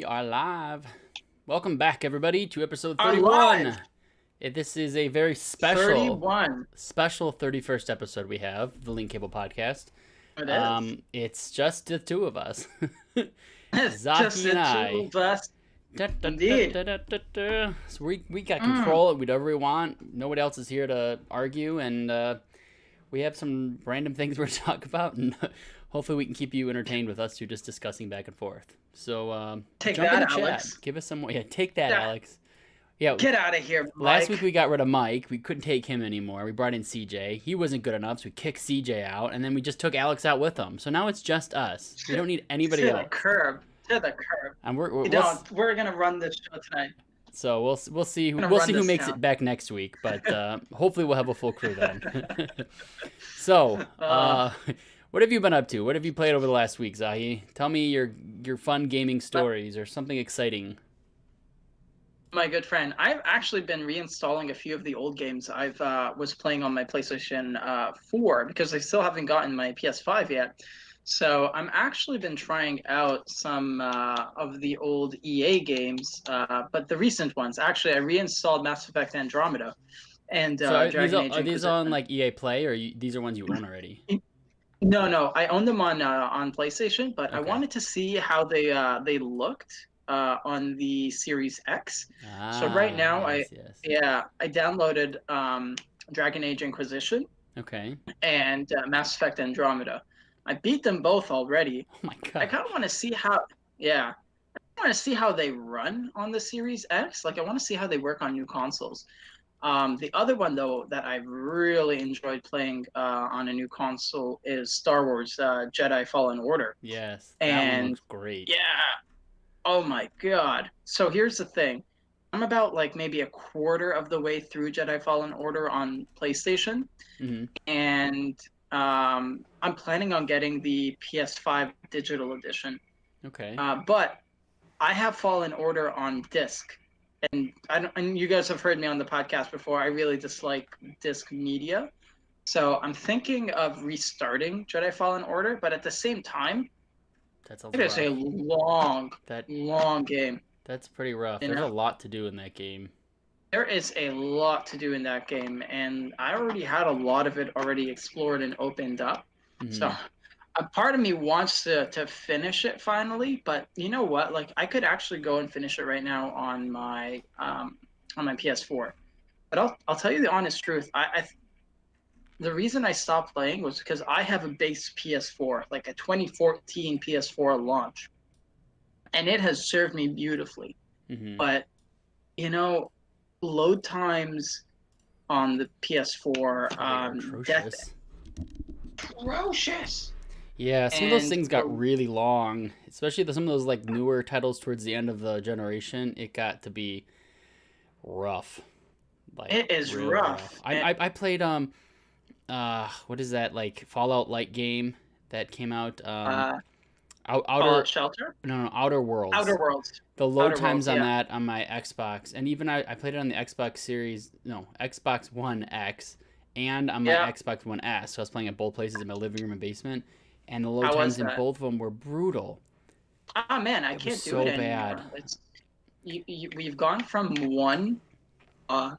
are live. Welcome back, everybody, to episode Are 31. live. This is a very special 31. 31st episode we have of the Link Cable Podcast. It is. It's just the two of us. It's just Zahi and the I. two of us. Indeed. So we got control of whatever we want. Nobody else is here to argue, and we have some random things we're going to talk about, and hopefully we can keep you entertained with us two just discussing back and forth. So Take jump in that, the chat. Alex. Give us some. Yeah, take that, Yeah. Alex. Yeah. Get out of here, Mike. Last week we got rid of Mike. We couldn't take him anymore. We brought in CJ. He wasn't good enough, so we kicked CJ out, and then we just took Alex out with him. So now it's just us. We don't need anybody to else. the curb. To the curb. And we're We're gonna run this show tonight. So we'll see Gonna who run this makes town. it back next week, but hopefully we'll have a full crew then. So what have you been up to? What have you played over the last week, Zahi? Tell me your fun gaming stories or something exciting. My good friend, I've actually been reinstalling a few of the old games I've was playing on my PlayStation 4 because I still haven't gotten my PS5 yet. So I'm actually been trying out some of the old EA games, but the recent ones. Actually, I reinstalled Mass Effect Andromeda and So are Dragon Age these Inquisition. on like EA Play, or these are ones you own already? No, I own them on PlayStation, but I Okay. wanted to see how they looked on the Series X. So right now, yes. I downloaded Dragon Age Inquisition Okay. and Mass Effect Andromeda. I beat them both already. Oh my I god. kind of want to see how, I want to see how they run on the Series X. Like I want to see how they work on new consoles. The other one though that I really enjoyed playing on a new console is Star Wars Jedi Fallen Order. Yes. That one And looks great. yeah, oh my god. So here's the thing. I'm about like maybe a quarter of the way through Jedi Fallen Order on PlayStation, hmm and I'm planning on getting the PS5 digital edition. Okay. But I have Fallen Order on disc, and and you guys have heard me on the podcast before. I really dislike disc media, so I'm thinking of restarting Jedi Fallen Order. But at the same time, That sounds it is a rough. long game. That's pretty rough. You There's a know? lot to do in that game. There is a lot to do in that game, and I already had a lot of it already explored and opened up. Mhm. So a part of me wants to finish it finally, but you know what? Like I could actually go and finish it right now on my PS4. But I'll tell you the honest truth. The reason I stopped playing was because I have a base PS4, like a 2014 PS4 launch, and it has served me beautifully. Mhm. But you know, load times on the PS4, Probably death atrocious. atrocious. Yeah, some of those And things got really long, especially some of those like newer titles towards the end of the generation. It got to be rough. Like it is real rough. I played what is that, like Fallout Light game that came out Outer Fallout Shelter, no Outer Worlds. Outer Worlds. The load Outer times Worlds, on yeah. that on my Xbox, and even I played it on the Xbox One X and on my Yeah. Xbox One S. So I was playing at both places in my living room and basement, and the load How was times in that? both of them were brutal. Ah man, I It was can't do so it bad. anymore. We've gone from one, and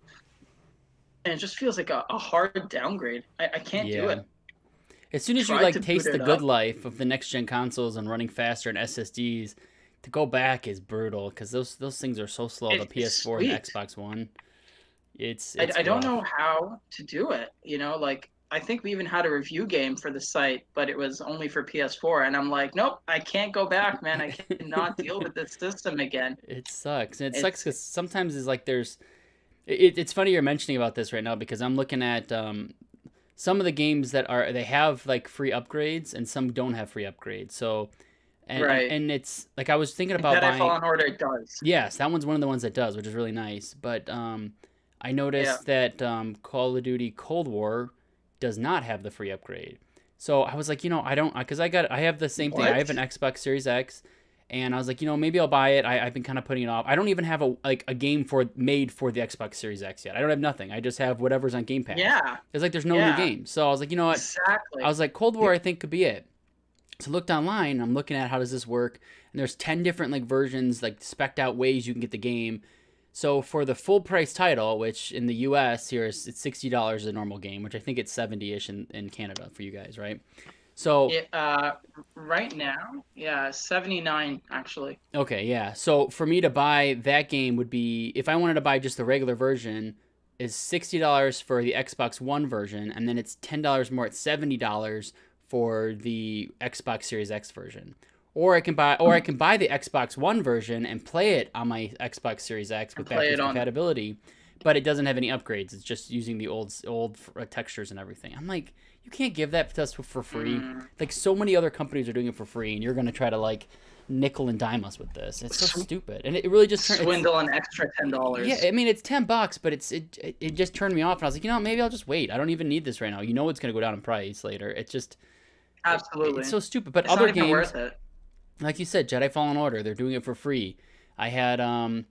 it just feels like a hard downgrade. I can't do Yeah. it. As soon as you Tried like to taste boot the it good up. life of the next gen consoles and running faster and SSDs, to go back is brutal because those things are so slow. The It's PS4 and the sweet. Xbox One, it's I don't know rough. how to do it. You know, like I think we even had a review game for the site, but it was only for PS4, and I'm like, nope, I can't go back, man. I cannot deal with this system again. It sucks, and it sucks It's because sometimes it's like it's funny you're mentioning about this right now because I'm looking at some of the games that they have like free upgrades and some don't have free upgrades. So right. and it's like I was thinking about Jedi buying. Fallen Order does. Yes, that one's one of the ones that does, which is really nice. But I Yeah. noticed that Call of Duty Cold War does not have the free upgrade. So I was like, I don't, because I have the same thing. I have an What? Xbox Series X, and I was like, maybe I'll buy it. I've been kind of putting it off. I don't even have a game made for the Xbox Series X yet. I don't have nothing. I just have whatever's on Game Pass. Yeah. It's like there's no new Yeah. games. So I was like, you know what? Exactly. I was like, Cold War, I think could be it. So I looked online. I'm looking at how does this work, and there's 10 different like versions, like specced out ways you can get the game. So for the full price title, which in the U.S. here is it's $60 a normal game, which I think it's 70-ish in Canada for you guys, right? So It, right now, yeah, 79 actually. okay, yeah. So for me to buy that game would be if I wanted to buy just the regular version, is $60 for the Xbox One version, and then it's $10 more. It's $70 for the Xbox Series X version. I can buy the Xbox One version and play it on my Xbox Series X And with play backwards it on. compatibility, but it doesn't have any upgrades. It's just using the old textures and everything. I'm like, you can't give that to us for free. Like so many other companies are doing it for free, and you're gonna try to like nickel and dime us with this. It's so stupid, and it really just Swindle an extra $10. yeah. I mean, it's $10, but it just turned me off, and I was like, maybe I'll just wait. I don't even need this right now. It's gonna go down in price later. It's just Absolutely. it's so stupid. But It's other not even games, worth it. like you said, Jedi Fallen Order, they're doing it for free. I had on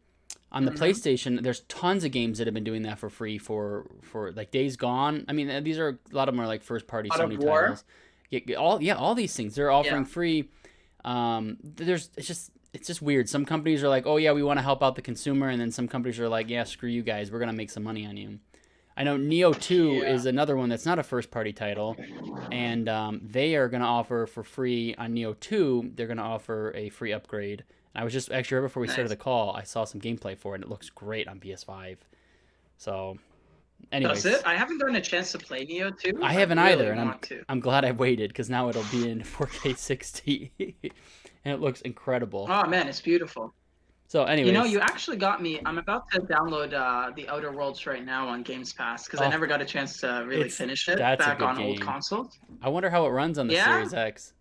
the PlayStation, there's tons of games that have been doing that for free for like Days Gone. I mean, these are a lot of them are like first party God of Sony War. titles. All these things they're offering Yeah. free. It's just weird. Some companies are like, oh yeah, we want to help out the consumer, and then some companies are like, yeah, screw you guys, we're gonna make some money on you. I know Neo 2 Yeah. is another one that's not a first party title, and they are going to offer for free on Neo 2, they're going to offer a free upgrade. And I was just actually right before we started Nice. the call, I saw some gameplay for it, and it looks great on PS5. So, That's anyways, it. I haven't gotten a chance to play Neo 2. I I haven't really either, and want to. I'm glad I waited because now it'll be in 4K 60, and it looks incredible. Oh man, it's beautiful. So, anyways, You actually got me. I'm about to download the Outer Worlds right now on Games Pass because I oh, never got a chance to really finish it that's a back good on old game. consoles. I wonder how it runs on the Yeah, Series X.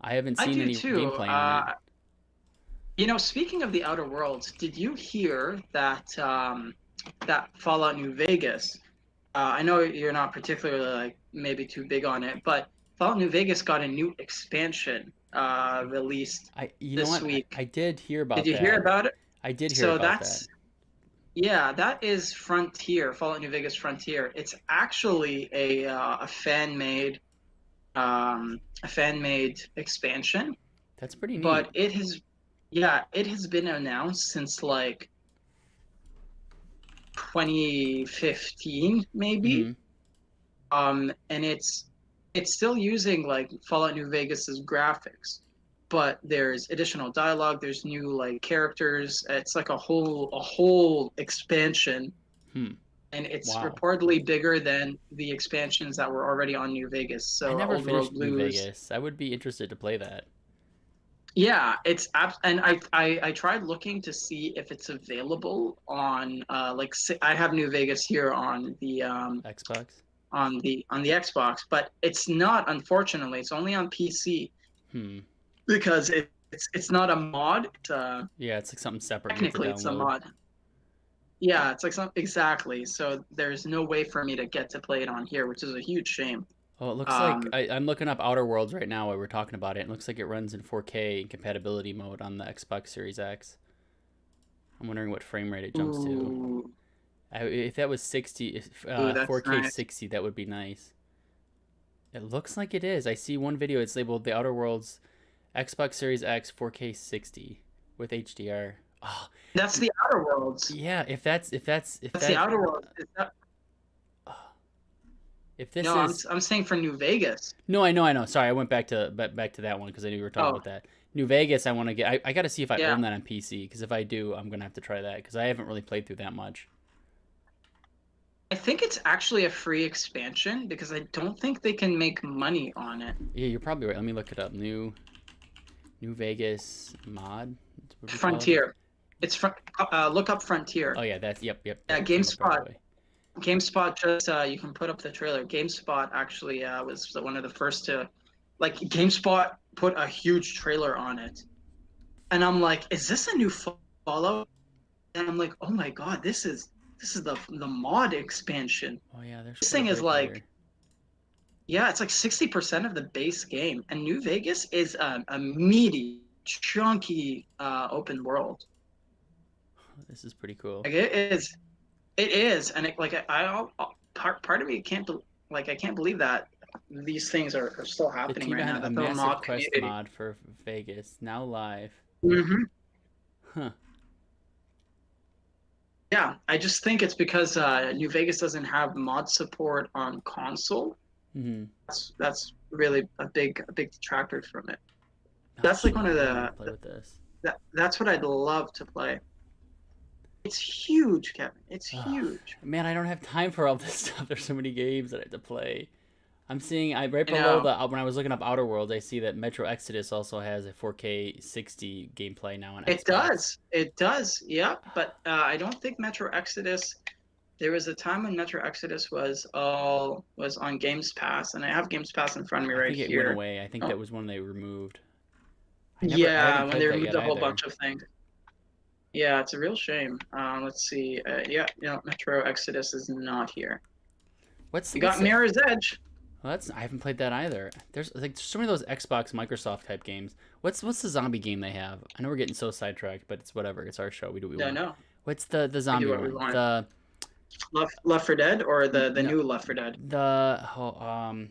I haven't I seen do any too. gameplay on it. Speaking of the Outer Worlds, did you hear that that Fallout New Vegas? I know you're not particularly like maybe too big on it, but Fallout New Vegas got a new expansion released You know this what? week. I did hear about Did you hear that. about it? I did hear So about that. that's Yeah, that is Frontier, Fallout New Vegas Frontier. It's actually a fan made expansion, That's pretty neat. but it has been announced since like 2015 maybe. Hmm. And it's still using like Fallout New Vegas's graphics, but there's additional dialogue, there's new like characters. It's like a whole expansion, Hmm. and it's Wow. reportedly bigger than the expansions that were already on New Vegas. I So never Old World finished New Blues. Vegas. I would be interested to play that. Yeah, and I tried looking to see if it's available on I have New Vegas here Xbox. on the Xbox, but it's not, unfortunately. It's only on PC Hmm. because it's not a mod. Yeah, it's like something separate you have to Technically it's a download. mod. Yeah, it's like some exactly. So there's no way for me to get to play it on here, which is a huge shame. Oh, it looks like Um, I'm looking up Outer Worlds right now while we're talking about it. It looks like it runs in 4K in compatibility mode on the Xbox Series X. I'm wondering what frame rate it jumps to. ooh, If that was 60, that's 4K nice. 60, that would be nice. It looks like it is. I see one video. It's labeled The Outer Worlds Xbox Series X 4K 60 with HDR. Oh, That's the Outer Worlds. yeah. If That's the Outer Worlds. if this No, is I'm saying for New Vegas. no, I know. Sorry, I went back to that one because I knew you were talking Oh, about that. New Vegas, I want to get. I got to see if I yeah. own that on PC because if I do, I'm gonna have to try that because I haven't really played through that much. I think it's actually a free expansion because I don't think they can make money on it. Yeah, you're probably right. Let me look it up. New Vegas mod. That's what we call it? Frontier. It's look up Frontier. Oh yeah, that's yep. Yeah, That came up right GameSpot. away. GameSpot just you can put up the trailer. GameSpot actually was one of the first to, like, GameSpot put a huge trailer on it, and I'm like, is this a new Fallout? And I'm like, oh my god, this is the mod expansion. Oh yeah, there's This quite a thing is bit like, here. yeah, it's like 60% of the base game, and New Vegas is a meaty, chunky open world. This is pretty cool. Like it is, and it like part of me can't I can't believe that these things are still The happening team right now. behind a The little massive mod quest community. mod for Vegas now live. Hmm. Huh. Yeah, I just think it's because New Vegas doesn't have mod support on console. Hmm. That's really a big detractor from it. Oh That's like shoot! one of I want the, to play with this. that's what I'd love to play. It's huge, Kevin. It's Oh, huge. man, I don't have time for all this stuff. There's so many games that I have to play. I'm seeing I right I below know. the when I was looking up Outer Worlds, I see that Metro Exodus also has a 4K 60 gameplay now on It Xbox. does. It does. Yep. But I don't think Metro Exodus. There was a time when Metro Exodus was on Games Pass, and I have Games Pass in front of me I right think it went here. away. I think Oh, that was one they removed. I yeah, haven't when they played that removed yet a whole either. bunch of things. Yeah, it's a real shame. Let's see. Yeah, Metro Exodus is not here. You What's got the Mirror's Edge. well, that's I haven't played that either. There's like so many of those Xbox Microsoft type games. What's the zombie game they have? I know we're getting so sidetracked, but it's whatever. It's our show. We do what we No, want. no. What's the We do zombie what we one? want. The Left 4 Dead or the no new Left 4 Dead? the oh,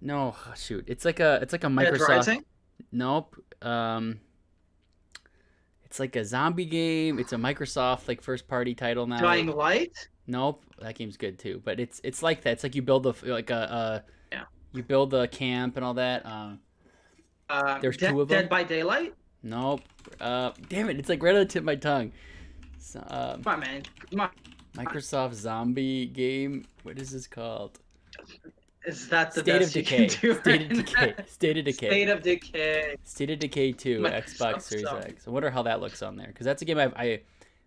no shoot. It's like a Dead Microsoft. Rising? Nope. It's like a zombie game. It's a Microsoft like first party title now. Dying Light? Nope, that game's good too. But it's like that. It's like you build Yeah. you build a camp and all that. There's two of Dead them. by Daylight? Nope. Damn it! It's like right on the tip of my tongue. So, Come on, man. Come on. Microsoft zombie game. What is this called? Is that the State of best you can Decay. do State right of Decay. now? State of Decay. State of Decay. State of Decay 2, Xbox Microsoft Series zombie. X. I wonder how that looks on there because that's a game I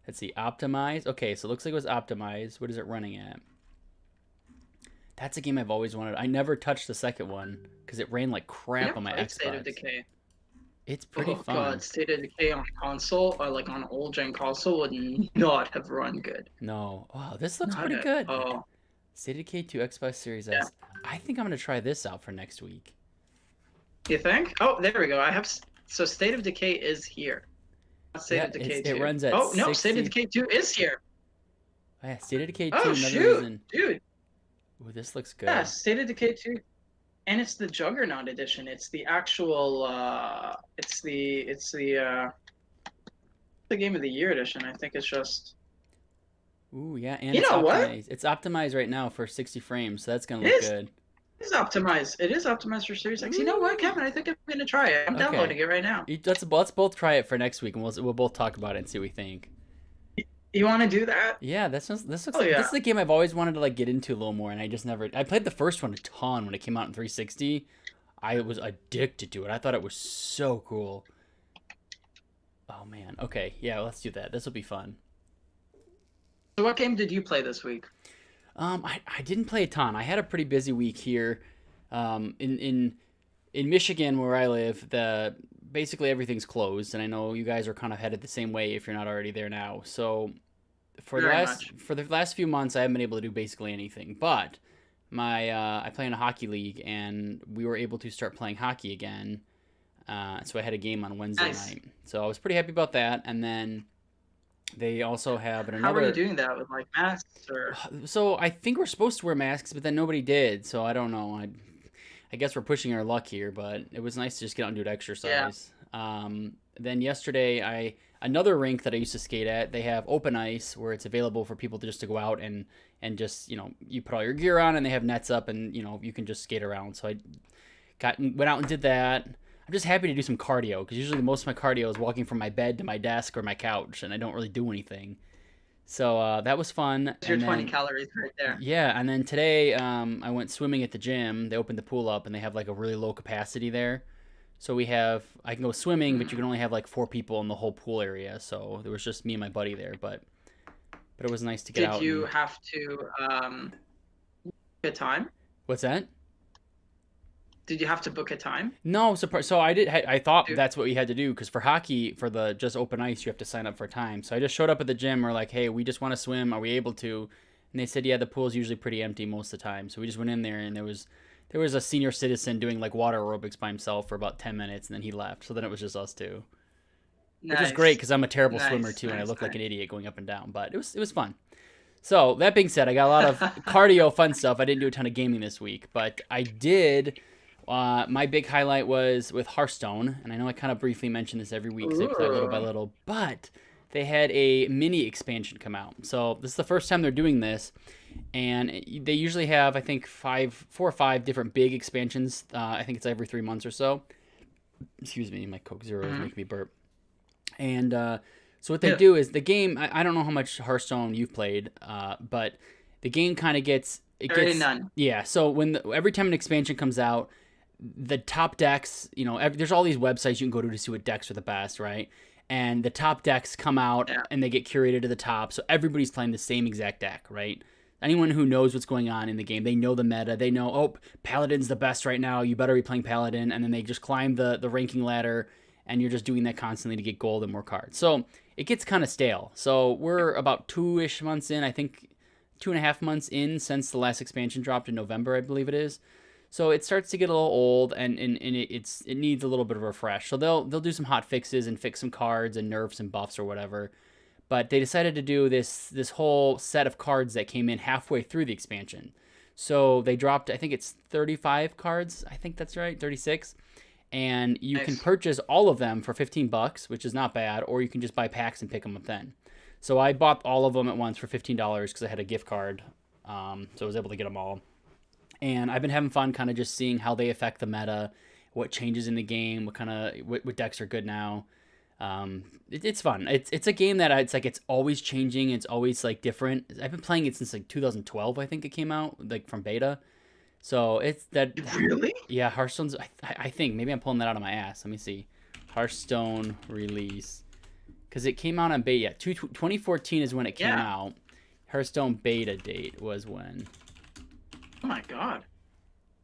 let's see, optimized. Okay, so it looks like it was optimized. What is it running at? That's a game I've always wanted. I never touched the second one because it ran like I crap never on my played State of Xbox. Decay. It's pretty Oh fun. god, State of Decay on console or like on old gen console would not have run good. No. Wow, this looks Not pretty at good. all. State of Decay 2 Xbox Series Yeah. S. I think I'm gonna try this out for next week. You think? Oh, there we go. So State of Decay is here. Not State Yeah, of Decay it 2. runs at Oh no, 60. State of Decay 2 is here. Oh, yeah, State of Decay 2. Oh Another shoot, reason. dude. Ooh, this looks good. Yeah, State of Decay 2. And it's the Juggernaut edition. It's the actual the Game of the Year edition. I think it's just Ooh, yeah, and You it's know what? optimized. It's optimized right now for 60 frames, so that's gonna It look is. good. It's optimized. It is optimized for Series X. You know what, Kevin? I think I'm gonna try it. I'm Okay. downloading it right now. Let's both try it for next week, and we'll both talk about it and see what we think. You want to do that? Yeah, this looks Oh, yeah. this is a game I've always wanted to like get into a little more, and I just never. I played the first one a ton when it came out in 360. I was addicted to it. I thought it was so cool. Oh man. Okay, yeah, let's do that. This will be fun. So what game did you play this week? I didn't play a ton. I had a pretty busy week here. In Michigan where I live, basically everything's closed, and I know you guys are kind of headed the same way if you're not already there now. So for Very the last few months, I haven't been able to do basically anything. But I play in a hockey league, and we were able to start playing hockey again. So I had a game on Wednesday Nice. night. So I was pretty happy about that. And then they also have How are you doing that with like masks or? So I think we're supposed to wear masks, but then nobody did. So I don't know. I guess we're pushing our luck here, but it was nice to just get out and do exercise. Then yesterday, another rink that I used to skate at, they have open ice where it's available for people to go out and just you put all your gear on and they have nets up and you can just skate around. So I went out and did that. I'm just happy to do some cardio because usually most of my cardio is walking from my bed to my desk or my couch, and I don't really do anything. So that was fun. It's your And 20 then- calories right there. Yeah, and then today I went swimming at the gym. They opened the pool up, and they have like a really low capacity there. So I can go swimming, but you can only have like 4 people in the whole pool area. So there was just me and my buddy there, but it was nice to get out. Did you have to book a time? What's that? Did you have to book a time? No, so I did. I thought Dude. that's what we had to do because for hockey, for the just open ice, you have to sign up for time. So I just showed up at the gym. We're like, hey, we just want to swim. Are we able to? And they said, yeah, the pool's usually pretty empty most of the time. So we just went in there, and there was a senior citizen doing like water aerobics by himself for about 10 minutes, and then he left. So then it was just us two, which was Nice. great because I'm a terrible Nice, swimmer too, and I nice, look like nice. an idiot going up and down. But it was fun. So that being said, I got a lot of cardio fun stuff. I didn't do a ton of gaming this week, but I did. My big highlight was with Hearthstone, and I know I kind of briefly mention this every week because I play little by Ooh. little, but they had a mini expansion come out. So this is the first time they're doing this, and they usually have, I think, 4 or 5 different big expansions. I think it's every 3 months or so. Excuse me, my Coke Zero is Hmm. making me burp. And so what they Yeah. do is the game. I don't know how much Hearthstone you've played, but the game kind of gets it Already gets none. yeah. So every time an expansion comes out, the top decks, there's all these websites you can go to see what decks are the best, right? And the top decks come out Yeah. and they get curated to the top, so everybody's playing the same exact deck, right? Anyone who knows what's going on in the game, they know the meta. They know, oh, Paladin's the best right now. You better be playing Paladin, and then they just climb the ranking ladder, and you're just doing that constantly to get gold and more cards. So it gets kind of stale. So we're about 2-ish months in, I think, 2.5 months in since the last expansion dropped in November, I believe it is. So it starts to get a little old, and it needs a little bit of a refresh. So they'll do some hot fixes and fix some cards and nerfs and buffs or whatever. But they decided to do this whole set of cards that came in halfway through the expansion. So they dropped, I think it's 35 cards. I think that's right, 36. And you can Nice. purchase all of them for $15, which is not bad, or you can just buy packs and pick them up then. So I bought all of them at once for $15 because I had a gift card, so I was able to get them all. And I've been having fun, kind of just seeing how they affect the meta, what changes in the game, what decks are good now. It's fun. It's a game that it's like it's always changing. It's always like different. I've been playing it since like 2012. I think it came out like from beta. So it's that. Really? Yeah, Hearthstone's. I think maybe I'm pulling that out of my ass. Let me see. Hearthstone release because it came out on beta. Yeah, 2014 is when it came Yeah. out. Hearthstone beta date was when Oh my God.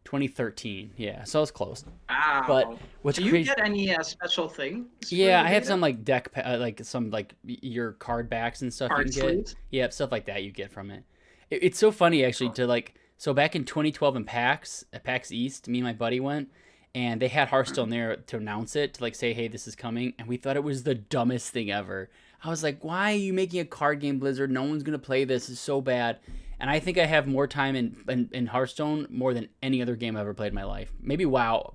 2013. Yeah, so it's close. But Wow. what's Do you crazy? get any special things for Yeah, the I have beta? some like like some like your card backs and stuff you Card can get. sleeves? Yeah, stuff like that you get from it. It's so funny actually to like. So back in 2012 in PAX, at PAX East, me and my buddy went, and they had Hearthstone there to announce it to like say, hey, this is coming, and we thought it was the dumbest thing ever. I was like, why are you making a card game, Blizzard? No one's gonna play this. It's so bad. And I think I have more time in Hearthstone more than any other game I've ever played in my life. Maybe WoW.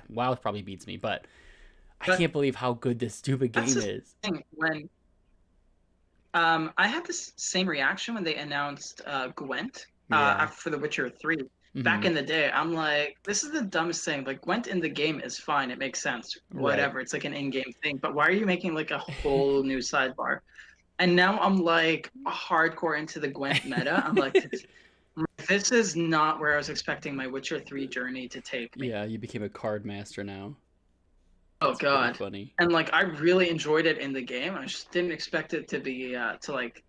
WoW probably beats me, but I But can't believe how good this stupid that's game the is. thing when I had this same reaction when they announced Gwent Yeah. for The Witcher 3. Back Mm-hmm. in the day, I'm like, this is the dumbest thing. Like Gwent in the game is fine, it makes sense, Right. whatever. It's like an in-game thing. But why are you making like a whole new sidebar? And now I'm like hardcore into the Gwent meta. I'm like, this is not where I was expecting my Witcher 3 journey to take me. Yeah, you became a card master now. Oh That's pretty God. funny. And like I really enjoyed it in the game. I just didn't expect it to be to like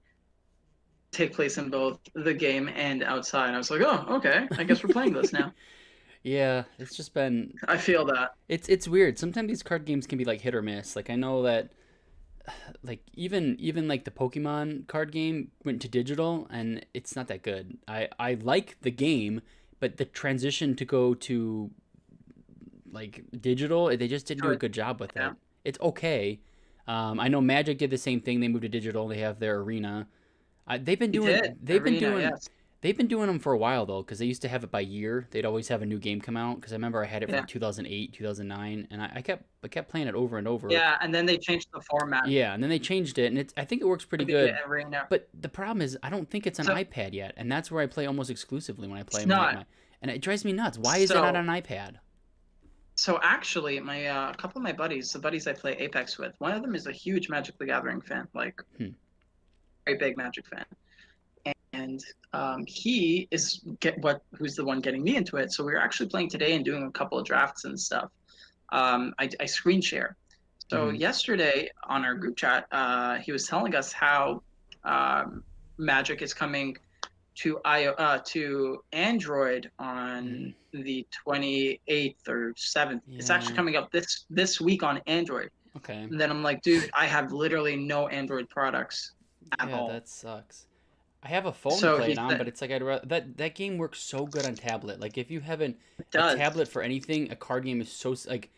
take place in both the game and outside. I was like, oh, okay. I guess we're playing this now. Yeah, it's just been I feel that. it's weird. Sometimes these card games can be like hit or miss. Like I know that like even like the Pokemon card game went to digital and it's not that good. I like the game, but the transition to go to like digital, they just didn't do a Sure. good job with Yeah. it. It's okay. I know Magic did the same thing. They moved to digital. They have their arena. They've been He did. doing they've been Arena, doing yes. they've been doing them for a while though, because they used to have it by year. They'd always have a new game come out. Because I remember I had it from Yeah. like 2008, 2009, and I kept playing it over and over. Yeah. And then they changed the format. Yeah, and then they changed it, and I think it works pretty They did good. Arena. But the problem is, I don't think it's on So iPad yet, and that's where I play almost exclusively when I play it's my, not. my and it drives me nuts. Why is it not So on iPad? so actually my a couple of my buddies, the buddies I play Apex with, one of them is a huge Magic the Gathering fan, like Hmm. very big Magic fan. And he is who's the one getting me into it. So we were actually playing today and doing a couple of drafts and stuff. I screen share. So Hmm. yesterday on our group chat, he was telling us how Magic is coming to Android Hmm. on the 28th or 7th. It's actually Yeah. coming up this week on Android. Okay. And then I'm like, dude, I have literally no Android products at Yeah, all. that sucks. I have a phone to So play he it on, said but it's like that game works so good on tablet. Like if you have it a does. tablet for anything, a card game is so like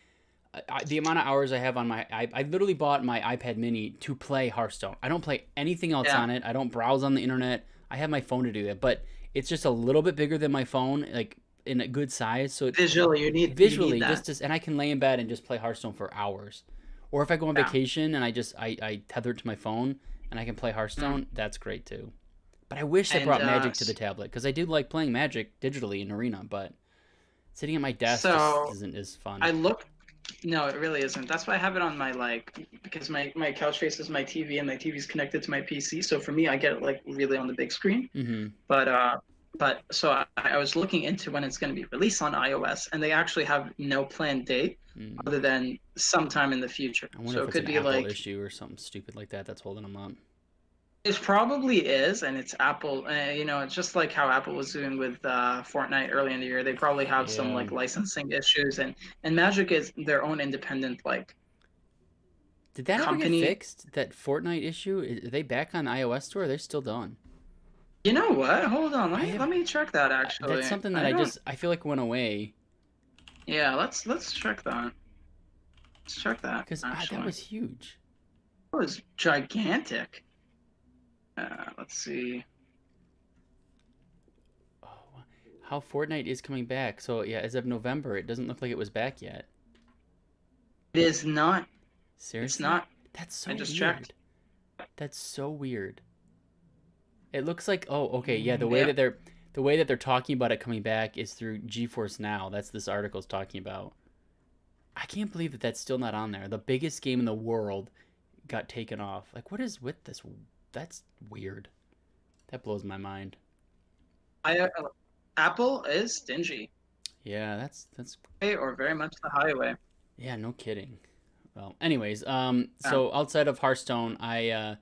the amount of hours I have on I literally bought my iPad Mini to play Hearthstone. I don't play anything else Yeah. on it. I don't browse on the internet. I have my phone to do that, but it's just a little bit bigger than my phone, like in a good size. So Visually, you need visually, that. and I can lay in bed and just play Hearthstone for hours. Or if I go on Yeah. vacation and I tether it to my phone and I can play Mm. Hearthstone, that's great too. But I wish they And brought Magic to the tablet because I do like playing Magic digitally in Arena, but sitting at my desk just so isn't as I fun. look. No, it really isn't. That's why I have it on my because my couch faces my TV and my TV's connected to my PC. So for me, I get it like really on the big screen. Mm-hmm. But so I was looking into when it's going to be released on iOS, and they actually have no planned date Mm. other than sometime in the future. I wonder So if it it's could an be Apple like issue or something stupid like that that's holding them up. it probably is, and it's Apple. It's just like how Apple was doing with Fortnite early in the year. They probably have some Yeah. like licensing issues, and Magic is their own independent like Did that ever get company. fixed? That Fortnite issue? Are they back on the iOS store? Or they're still done. You know what? Hold on. Let I me have. let me check that That's actually. something that I don't. I feel like went away Yeah, let's check that. Let's check that because that actually. was huge. It was gigantic. Let's see. Oh, how Fortnite is coming back. So yeah, as of November, it doesn't look like it was back yet. It is not. It's Seriously? not. That's I so just checked. weird. That's so weird. It looks like oh, okay, yeah, Yeah. the way that they're talking about it coming back is through GeForce Now. That's this article's talking about. I can't believe that that's still not on there. The biggest game in the world got taken off. Like what is with this? That's weird. That blows my mind. I Apple is stingy, Yeah, that's or very much the highway. yeah, no kidding. Well, anyways, Yeah. so outside of Hearthstone, I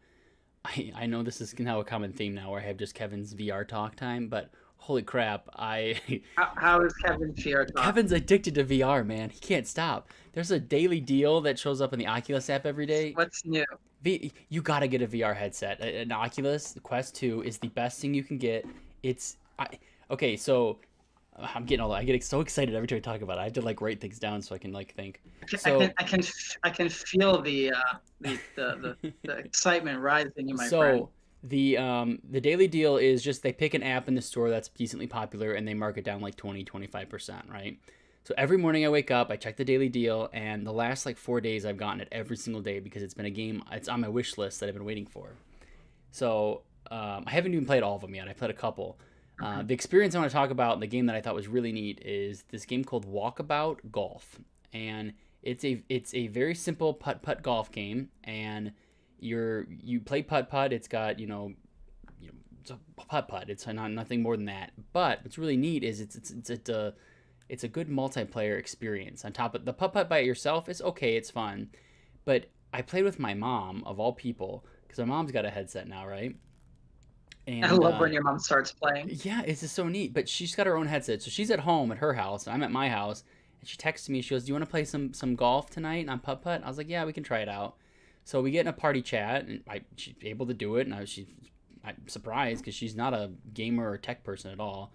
know this is now a common theme now where I have just Kevin's VR talk time, but holy crap, How is Kevin Fear talk? Kevin's addicted to VR, man. He can't stop. There's a daily deal that shows up in the Oculus app every day. What's new? You gotta get a VR headset. An Oculus Quest 2 is the best thing you can get. Okay, so I get so excited every time I talk about it. I have to like write things down so I can like think. I can So I can I can feel the excitement rising in my friend. So the daily deal is just they pick an app in the store that's decently popular and they mark it down like 20-25%, right? So every morning I wake up, I check the daily deal, and the last like 4 days I've gotten it every single day because it's been a game. It's on my wish list that I've been waiting for. So I haven't even played all of them yet. I played a couple. Mhm. The experience I want to talk about, and the game that I thought was really neat, is this game called Walkabout Golf, and it's a very simple putt putt golf game, and you play putt putt. It's got it's a putt putt. It's not nothing more than that. But what's really neat is it's a good multiplayer experience. On top of the putt putt by yourself is okay, it's fun, but I played with my mom of all people because my mom's got a headset now, right? I And love when your mom starts playing. yeah, it's just so neat. But she's got her own headset, so she's at home at her house, and I'm at my house. And she texted me. She goes, "Do you want to play some golf tonight on putt putt?" I was like, "Yeah, we can try it out." So we get in a party chat, and she's able to do it, and I'm surprised because she's not a gamer or tech person at all.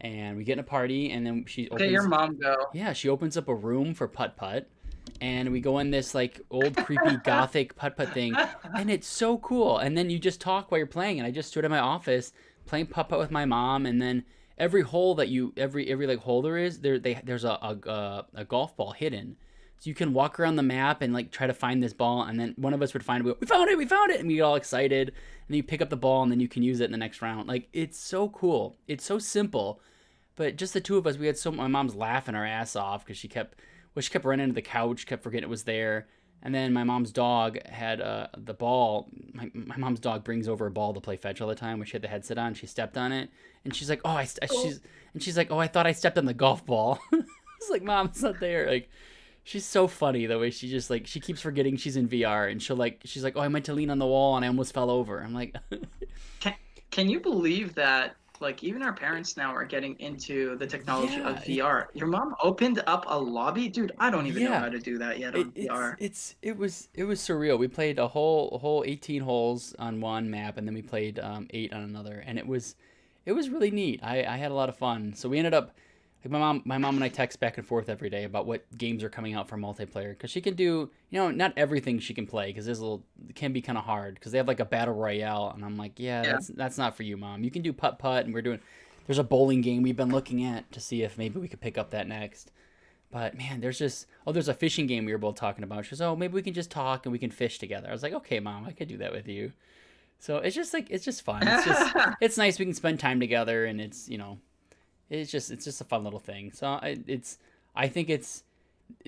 And we get in a party, and then Okay, your mom go. she opens up a room for putt putt, and we go in this like old creepy gothic putt putt thing, and it's so cool. And then you just talk while you're playing, and I just stood in my office playing putt putt with my mom, and then every hole that every like hole there is there's a golf ball hidden. So you can walk around the map and like try to find this ball, and then one of us would find it. We found it, and we get all excited. And then you pick up the ball, and then you can use it in the next round. Like it's so cool. It's so simple, but just the two of us, we had my mom's laughing her ass off because she kept running into the couch, kept forgetting it was there. And then my mom's dog had the ball. My mom's dog brings over a ball to play fetch all the time. When she had the headset on, she stepped on it, and she's like, "Oh, she's like, oh, I thought I stepped on the golf ball." I was like, "Mom, it's not there." Like, she's so funny the way she just like she keeps forgetting she's in VR, and she's like, "Oh, I meant to lean on the wall and I almost fell over." I'm like, Can, can you believe that? Like even our parents now are getting into the technology of yeah, VR. Your mom opened up a lobby, dude. I don't even know yeah. how to do that yet on VR. It was surreal. We played a whole 18 holes on one map, and then we played 8 on another, and it was really neat. I had a lot of fun. So we ended up Like my mom and I text back and forth every day about what games are coming out for multiplayer because she can do, not everything she can play because it can be kind of hard because they have like a battle royale and I'm like, yeah, Yeah. that's not for you, mom. You can do putt putt and there's a bowling game we've been looking at to see if maybe we could pick up that next. But man, there's a fishing game we were both talking about. She goes, oh, maybe we can just talk and we can fish together. I was like, okay, mom, I could do that with you. So it's just fun. It's nice we can spend time together and it's just a fun little thing. So I think it's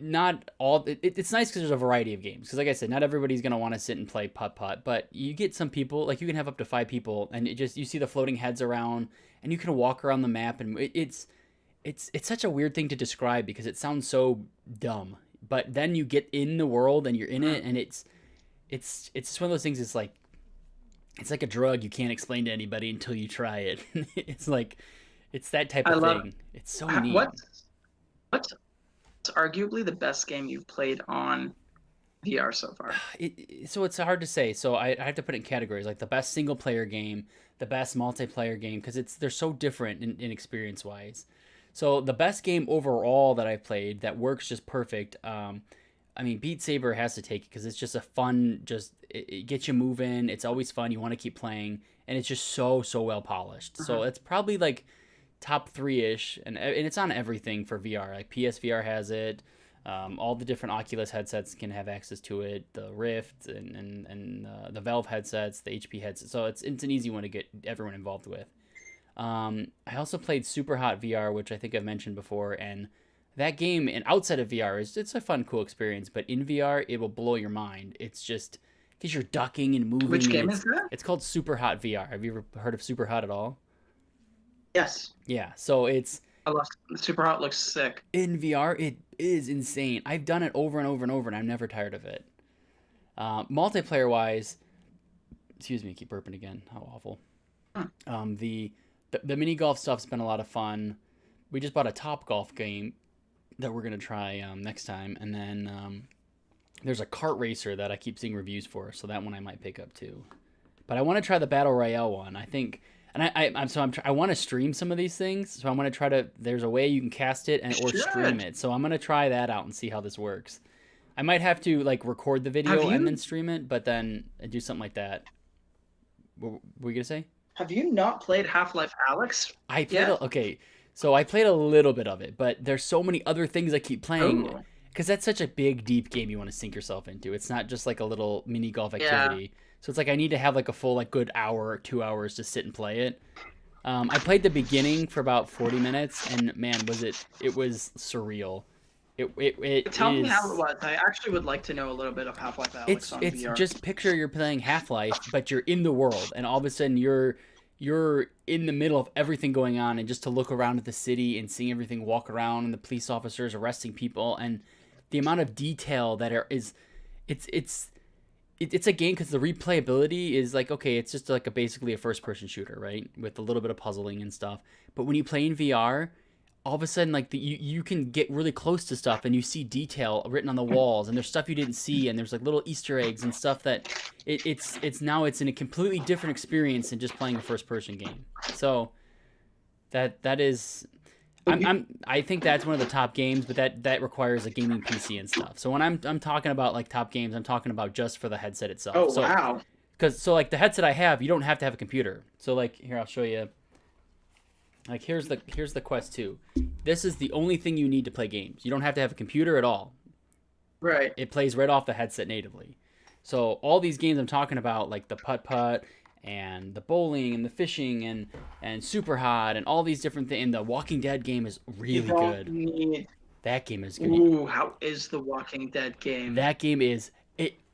not all. It's nice because there's a variety of games. Because like I said, not everybody's gonna want to sit and play putt putt, but you get some people like you can have up to 5 people, and you see the floating heads around, and you can walk around the map, and it's such a weird thing to describe because it sounds so dumb. But then you get in the world and you're in it, and it's just one of those things. It's like a drug you can't explain to anybody until you try it. It's that type I of love. thing. It's so neat. What's arguably the best game you've played on VR so far? So it's hard to say. So I have to put it in categories like the best single player game, the best multiplayer game, because they're so different in experience wise. So the best game overall that I've played that works just perfect. I mean, Beat Saber has to take it because it's just a fun, it gets you moving. It's always fun. You want to keep playing, and it's just so well polished. So it's probably like top 3-ish, and it's on everything for VR. Like PSVR has it. All the different Oculus headsets can have access to it. The Rift and the Valve headsets, the HP headsets. So it's an easy one to get everyone involved with. I also played Super Hot VR, which I think I've mentioned before, and that game and outside of VR it's a fun, cool experience. But in VR, it will blow your mind. It's just because you're ducking and moving. Which game is that? It's called Super Hot VR. Have you ever heard of Super Hot at all? Yes. Yeah. So it's I love Super Hot. Looks sick. in VR. It is insane. I've done it over and over and over, and I'm never tired of it. Multiplayer wise, excuse me, I keep burping again. How awful. The mini golf stuff's been a lot of fun. We just bought a Top Golf game that we're gonna try next time, and then there's a kart racer that I keep seeing reviews for, so that one I might pick up too. But I want to try the battle royale one. I think, and I want to stream some of these things. So I want to try to. There's a way you can cast it or stream it. So I'm gonna try that out and see how this works. I might have to like record the video and then stream it, but then do something like that. What were you gonna say? Have you not played Half-Life Alyx? I played okay. So I played a little bit of it, but there's so many other things I keep playing because that's such a big, deep game you want to sink yourself into. It's not just like a little mini golf activity. Yeah. So it's like I need to have like a full like good hour or 2 hours to sit and play it. I played the beginning for about 40 minutes, and man, it was surreal. Tell me how it was. I actually would like to know a little bit of Half-Life Alyx on VR. It's just picture you're playing Half-Life, but you're in the world, and all of a sudden you're in the middle of everything going on, and just to look around at the city and seeing everything walk around and the police officers arresting people and the amount of detail that it's a game because the replayability is like, okay, it's just like basically a first person shooter, right? With a little bit of puzzling and stuff. But when you play in VR, all of a sudden like you can get really close to stuff and you see detail written on the walls, and there's stuff you didn't see, and there's like little Easter eggs and stuff that it's in a completely different experience than just playing a first person game. So that is I think that's one of the top games, but that requires a gaming PC and stuff. So when I'm talking about like top games, I'm talking about just for the headset itself. Oh, so, wow. Because like the headset I have, you don't have to have a computer. So like here, I'll show you. Like here's the Quest 2. This is the only thing you need to play games. You don't have to have a computer at all. Right. It plays right off the headset natively. So all these games I'm talking about, like the putt putt and the bowling and the fishing and Super Hot and all these different things. And the Walking Dead game is really good. That game is good. Ooh, how is the Walking Dead game? That game is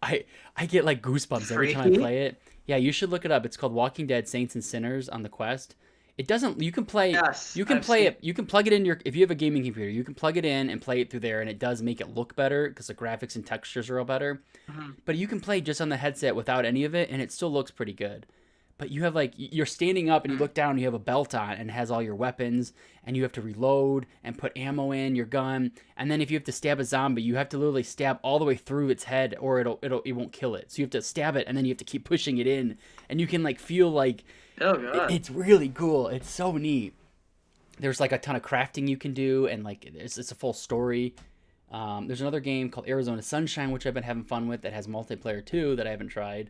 I get like goosebumps every time I play it. Yeah, you should look it up. It's called Walking Dead Saints and Sinners on the Quest. It doesn't. You can play. Yes, you can play it. You can plug it in if you have a gaming computer. You can plug it in and play it through there, and it does make it look better because the graphics and textures are all better. Mm-hmm. But you can play just on the headset without any of it, and it still looks pretty good. But you have like you're standing up and you look down, and you have a belt on and it has all your weapons, and you have to reload and put ammo in your gun, and then if you have to stab a zombie, you have to literally stab all the way through its head, or it won't kill it. So you have to stab it, and then you have to keep pushing it in, and you can like feel like. Oh god! It's really cool. It's so neat. There's like a ton of crafting you can do, and like it's a full story. There's another game called Arizona Sunshine, which I've been having fun with, that has multiplayer too, that I haven't tried.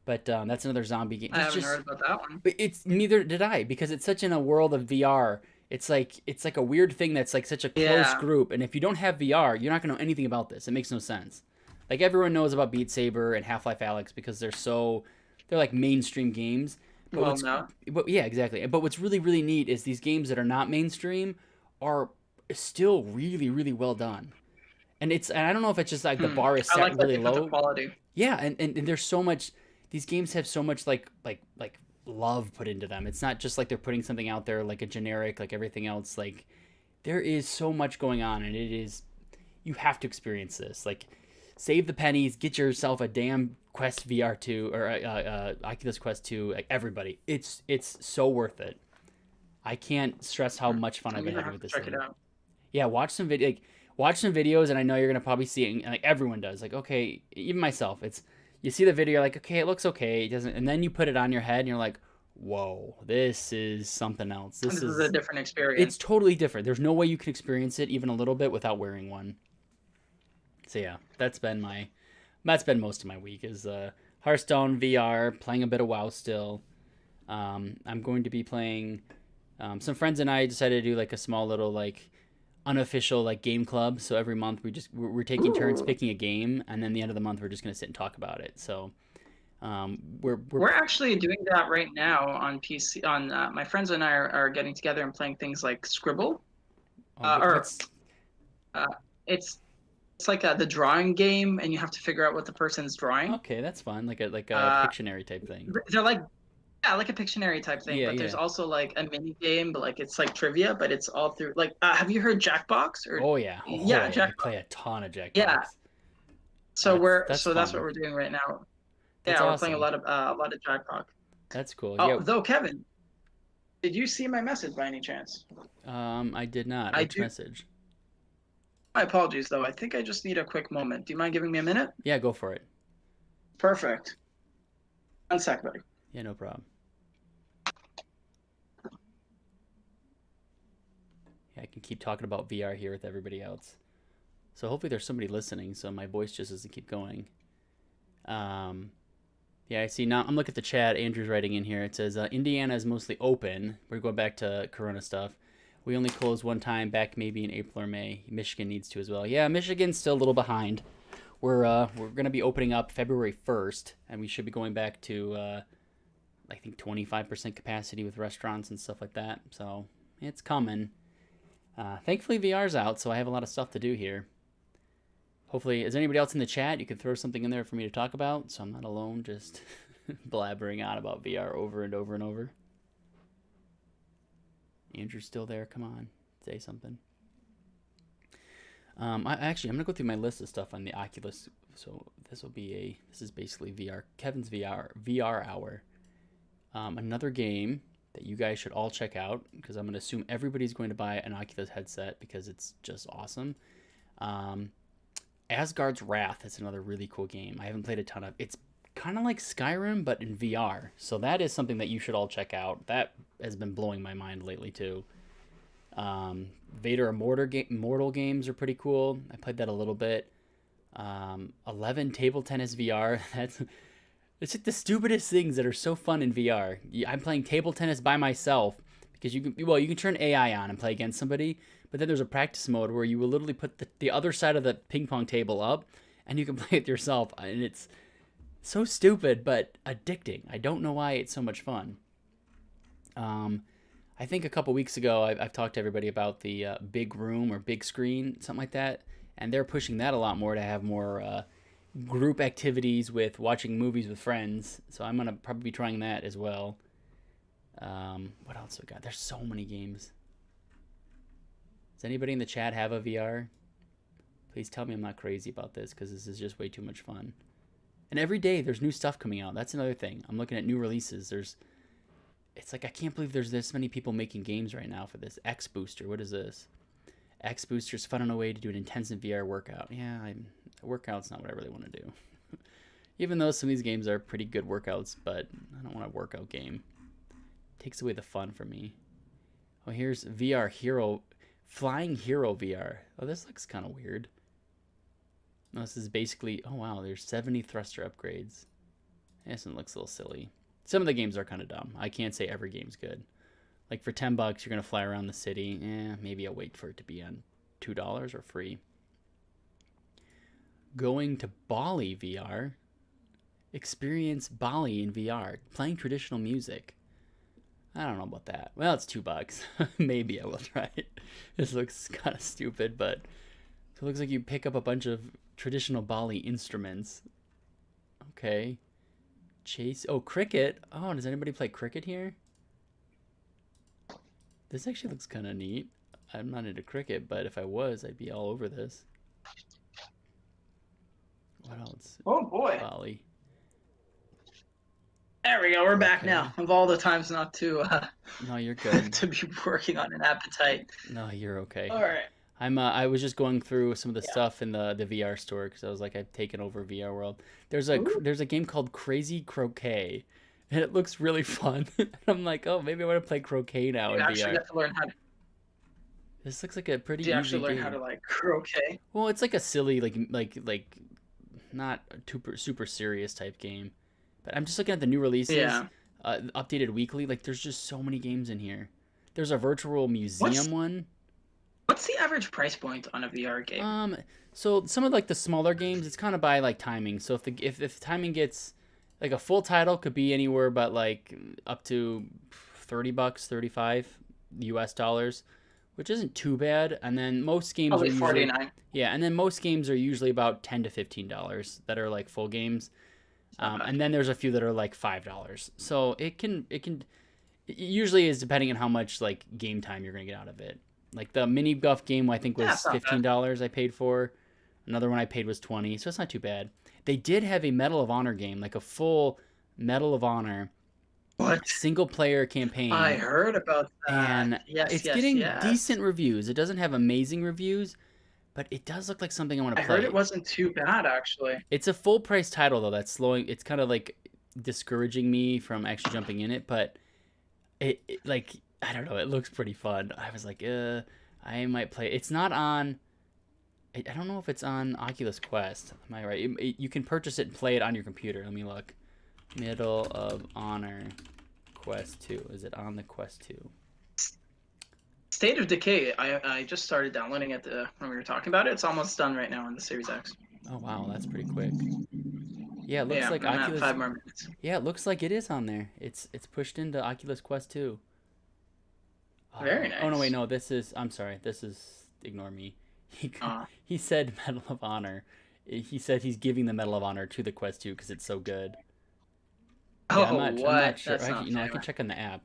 But that's another zombie game. I haven't heard about that one. But it's neither did I, because it's such in a world of VR. It's like a weird thing that's like such a close Yeah. group, and if you don't have VR, you're not gonna know anything about this. It makes no sense. Like everyone knows about Beat Saber and Half-Life Alyx because they're like mainstream games. But Well, no. yeah, exactly. But what's really really neat is these games that are not mainstream are still really really well done. And I don't know if it's just like the bar is I set like that really they put the low. quality. Yeah, and there's so much. These games have so much like love put into them. It's not just like they're putting something out there like a generic like everything else. Like there is so much going on, and it is, you have to experience this. Like save the pennies, get yourself a damn Quest VR 2 or Oculus Quest 2. Like everybody, it's so worth it. I can't stress how much fun I've I'm been gonna having have with to this check thing. it out. Yeah, watch some videos, and I know you're gonna probably see it. And, like everyone does. Like okay, even myself, it's, you see the video, you're like okay, it looks okay, it doesn't, and then you put it on your head, and you're like, whoa, this is something else. This is a different It's experience. totally different. There's no way you can experience it even a little bit without wearing one. So yeah, that's been most of my week is Hearthstone VR, playing a bit of WoW still. I'm going to be playing. Some friends and I decided to do like a small little like unofficial like game club. So every month we're taking turns Ooh. picking a game, and then the end of the month we're just gonna sit and talk about it. So we're We're actually doing that right now on PC. On my friends and I are getting together and playing things like Scribble, or what's uh, it's it's like the drawing game, and you have to figure out what the person's drawing. okay, that's fun, like a Uh, Pictionary type thing. they're like, yeah, like a Pictionary type thing, Yeah, but there's yeah. also like a mini game, but like it's like trivia, but it's all through like have you heard Jackbox or Oh yeah. yeah, Oh, I Jackbox. play a ton of Yeah. Jackbox. That's So that's what fun. we're doing right now. That's Yeah, we're playing awesome. a lot of Jackbox. That's cool. Oh, Yeah. though Kevin, did you see my message by any chance? I did not. I Which do. message? My apologies though. I think I just need a quick moment. Do you mind giving me a minute? Yeah, go for it. Perfect. One sec, buddy. Yeah, no problem. Yeah, I can keep talking about VR here with everybody else. So hopefully there's somebody listening, so my voice just doesn't keep going. Um, yeah, I see now. I'm looking at the chat. Andrew's writing in here. It says Indiana is mostly open. We're going back to Corona stuff. We only closed one time back maybe in April or May. Michigan needs to as well. Yeah, Michigan's still a little behind. We're gonna be opening up February 1st, and we should be going back to I think 25% capacity with restaurants and stuff like that. So it's coming. Thankfully VR's out, so I have a lot of stuff to do here. Hopefully, is anybody else in the chat? You could throw something in there for me to talk about, so I'm not alone just blabbering on about VR over and over and over. Andrew's still there. Come on, say something. I'm gonna go through my list of stuff on the Oculus. So this is basically VR. Kevin's VR hour. Another game that you guys should all check out, because I'm gonna assume everybody's going to buy an Oculus headset because it's just awesome. Asgard's Wrath is another really cool game. I haven't played a ton of. It's kind of like Skyrim but in VR. So that is something that you should all check out. That has been blowing my mind lately too. Vader Immortal games are pretty cool. I played that a little bit. 11 table tennis VR. It's like the stupidest things that are so fun in VR. I'm playing table tennis by myself because you can turn AI on and play against somebody, but then there's a practice mode where you will literally put the other side of the ping pong table up and you can play it yourself, and it's so stupid but addicting. I don't know why it's so much fun. I think a couple weeks ago I've talked to everybody about the big room or big screen, something like that, and they're pushing that a lot more to have more group activities with watching movies with friends. So I'm gonna probably be trying that as well. What else we got? There's so many games. Does anybody in the chat have a VR? Please tell me I'm not crazy about this, because this is just way too much fun. And every day there's new stuff coming out. That's another thing. I'm looking at new releases. It's like I can't believe there's this many people making games right now for this. X Booster. What is this? X Booster's fun on a way to do an intensive VR workout. Yeah, a workout's not what I really want to do. Even though some of these games are pretty good workouts, but I don't want a workout game. It takes away the fun for me. Oh, here's VR Hero, Flying Hero VR. Oh, this looks kind of weird. No, this is basically, oh wow, there's 70 thruster upgrades. This one looks a little silly. Some of the games are kind of dumb. I can't say every game's good. Like for $10, you're gonna fly around the city. Maybe I'll wait for it to be on $2 or free. Going to Bali VR. Experience Bali in VR. Playing traditional music. I don't know about that. Well, it's $2. Maybe I will try it. This looks kind of stupid, but it looks like you pick up a bunch of traditional Bali instruments. Okay. Chase. Oh, cricket. Oh, does anybody play cricket here? This actually looks kind of neat. I'm not into cricket, but if I was, I'd be all over this. What else? Oh boy. Bali. There we go. We're back now. Of all the times not to No, you're good. to be working on an appetite. No, you're okay. All right. I was just going through some of the stuff in the VR store because I was like, I've taken over VR world. There's a game called Crazy Croquet, and it looks really fun. And I'm like, oh, maybe I want to play croquet now in VR. You have to learn how to. This looks like a pretty. Do you easy actually learn game. how to like croquet? Well, it's like a silly like not super serious type game. But I'm just looking at the new releases, updated weekly. Like, there's just so many games in here. There's a virtual museum one. What's the average price point on a VR game? So some of like the smaller games, it's kind of by like timing. So if timing gets like a full title could be anywhere but like up to $30, 35 US dollars, which isn't too bad. And then most games are usually $49. Yeah, and then most games are usually about $10 to $15 that are like full games. And then there's a few that are like $5. So it usually is depending on how much like game time you're gonna get out of it. Like the mini golf game I think was $15 I paid for. Another one I paid was $20, so it's not too bad. They did have a Medal of Honor game, like a full Medal of Honor single player campaign. I heard about that. And it's getting decent reviews. It doesn't have amazing reviews, but it does look like something I want to play. I heard it wasn't too bad, actually. It's a full price title, though. That's slowing. It's kind of like discouraging me from actually jumping in it, but it like, I don't know. It looks pretty fun. I was like, I might play. It's not on. I don't know if it's on Oculus Quest. Am I right? You can purchase it and play it on your computer. Let me look. Medal of Honor Quest 2. Is it on the Quest 2? State of Decay, I just started downloading it when we were talking about it. It's almost done right now on the Series X. Oh wow, that's pretty quick. Yeah, it looks like I'm Oculus. At 5 more minutes. Yeah, it looks like it is on there. It's pushed into Oculus Quest 2. Very nice. Oh no, wait, no. This is. I'm sorry. This is. Ignore me. He said Medal of Honor. He said he's giving the Medal of Honor to the Quest 2 because it's so good. Oh, yeah, I'm not sure. That's not I can check on the app.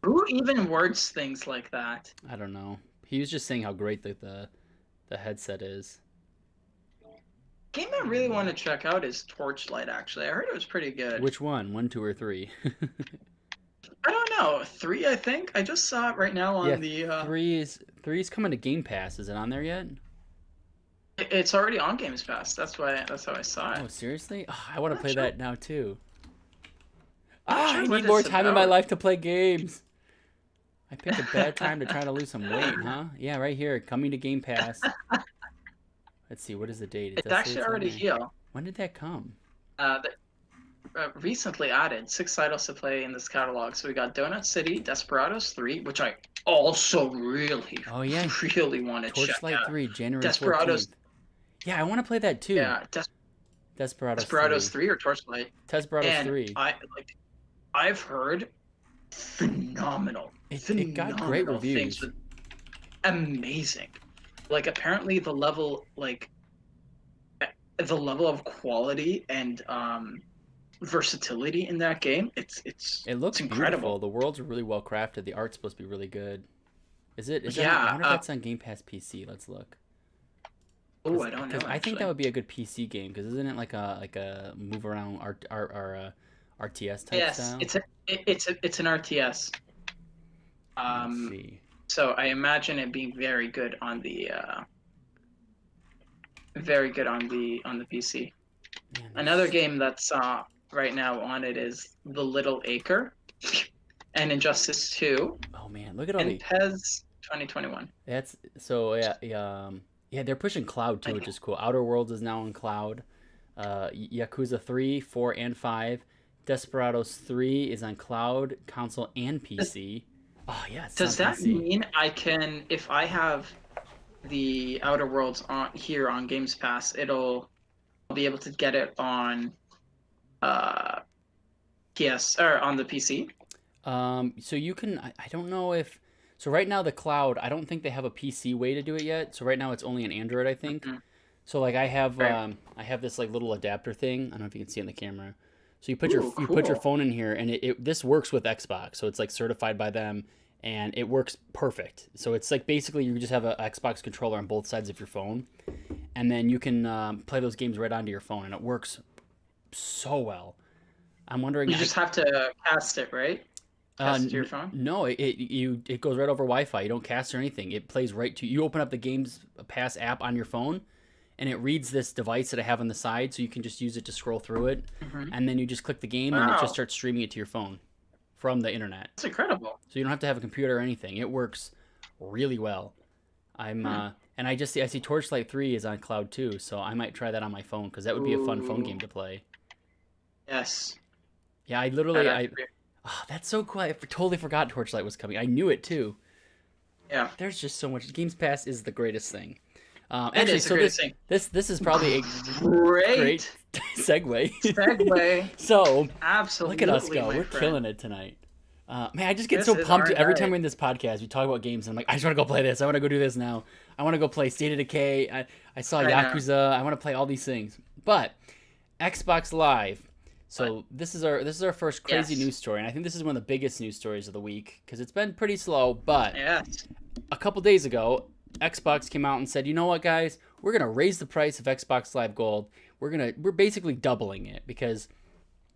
Who even words things like that? I don't know. He was just saying how great the headset is. Game I really want to check out is Torchlight, actually. I heard it was pretty good. Which one? 1, 2, or 3? I don't know. 3, I think. I just saw it right now on the... 3 is coming to Game Pass. Is it on there yet? It's already on Games Pass. That's how I saw it. Oh, seriously? Oh, I want to play that now, too. I need more time in my life to play games. I picked a bad time to try to lose some weight, huh? Yeah, right here, coming to Game Pass. Let's see, what is the date? It's actually already here. When did that come? Recently added 6 titles to play in this catalog. So we got Donut City, Desperados 3, which I also really want to check out. Torchlight 3, January Desperados. 14th. Yeah, I want to play that too. Yeah, Desperados 3 or Torchlight. Desperados 3. I've heard phenomenal. It got great reviews. Amazing. Like apparently the level of quality and versatility in that game, it looks incredible. Beautiful. The world's really well crafted. The art's supposed to be really good. Is it? Yeah. I wonder if that's on Game Pass PC. Let's look. Oh, I don't know. I think that would be a good PC game because isn't it like a move around RTS type style? Yes, it's an RTS. Let's see. So I imagine it being very good on the PC. Man, another game that's right now on it is The Little Acre. and Injustice 2 Oh man, look at all and the. PES 2021. That's so yeah. They're pushing cloud too, Like, which is cool. Outer Worlds is now on cloud. Yakuza 3, 4, and 5. Desperados 3 is on cloud, console, and PC. Oh yeah, it's on does that PC. mean I can, if I have the Outer Worlds on here on Games Pass, I'll be able to get it on uh PS or on the PC? So you can. I don't know if. So right now the cloud, I don't think they have a PC way to do it yet. So right now it's only an Android, I think. Hmm. So like Right. I have this like little adapter thing. I don't know if you can see it in the camera. So Ooh, you put your cool. phone in here, and this works with Xbox. So it's like certified by them, and it works perfect. So it's like basically you just have a Xbox controller on both sides of your phone, and then you can play those games right onto your phone, and it works so well. I'm wondering. You just have to cast it, right? Cast it to your phone? No, it goes right over Wi-Fi. You don't cast or anything. It plays right to you. Open up the Games Pass app on your phone, and it reads this device that I have on the side, so you can just use it to scroll through it, Hmm. and then you just click the game, and it just Wow, starts streaming it to your phone from the internet. that's incredible. So you don't have to have a computer or anything. It works really well. Hmm. And I see Torchlight 3 is on cloud too, so I might try that on my phone because that would be a fun phone Ooh, game to play. yes. Yeah, That actually, oh, that's so cool. I totally forgot Torchlight was coming. I knew it too. yeah. There's just so much. Games Pass is the greatest thing. It Actually, is the so greatest thing. this is probably a great Great segue. segue. So look at us Absolutely, go. my We're friend. killing it tonight. Man, I just get This so is pumped our every time night. we're in this podcast. We talk about games, and I'm like, I just want to go play this. I want to go do this now. I want to go play State of Decay. I saw I know. Yakuza. I want to play all these things. But Xbox Live. But So this is our first crazy yes. news story, and I think this is one of the biggest news stories of the week because it's been pretty slow. But Yes. a couple days ago, Xbox came out and said, "You know what, guys? We're gonna raise the price of Xbox Live Gold. We're basically doubling it because."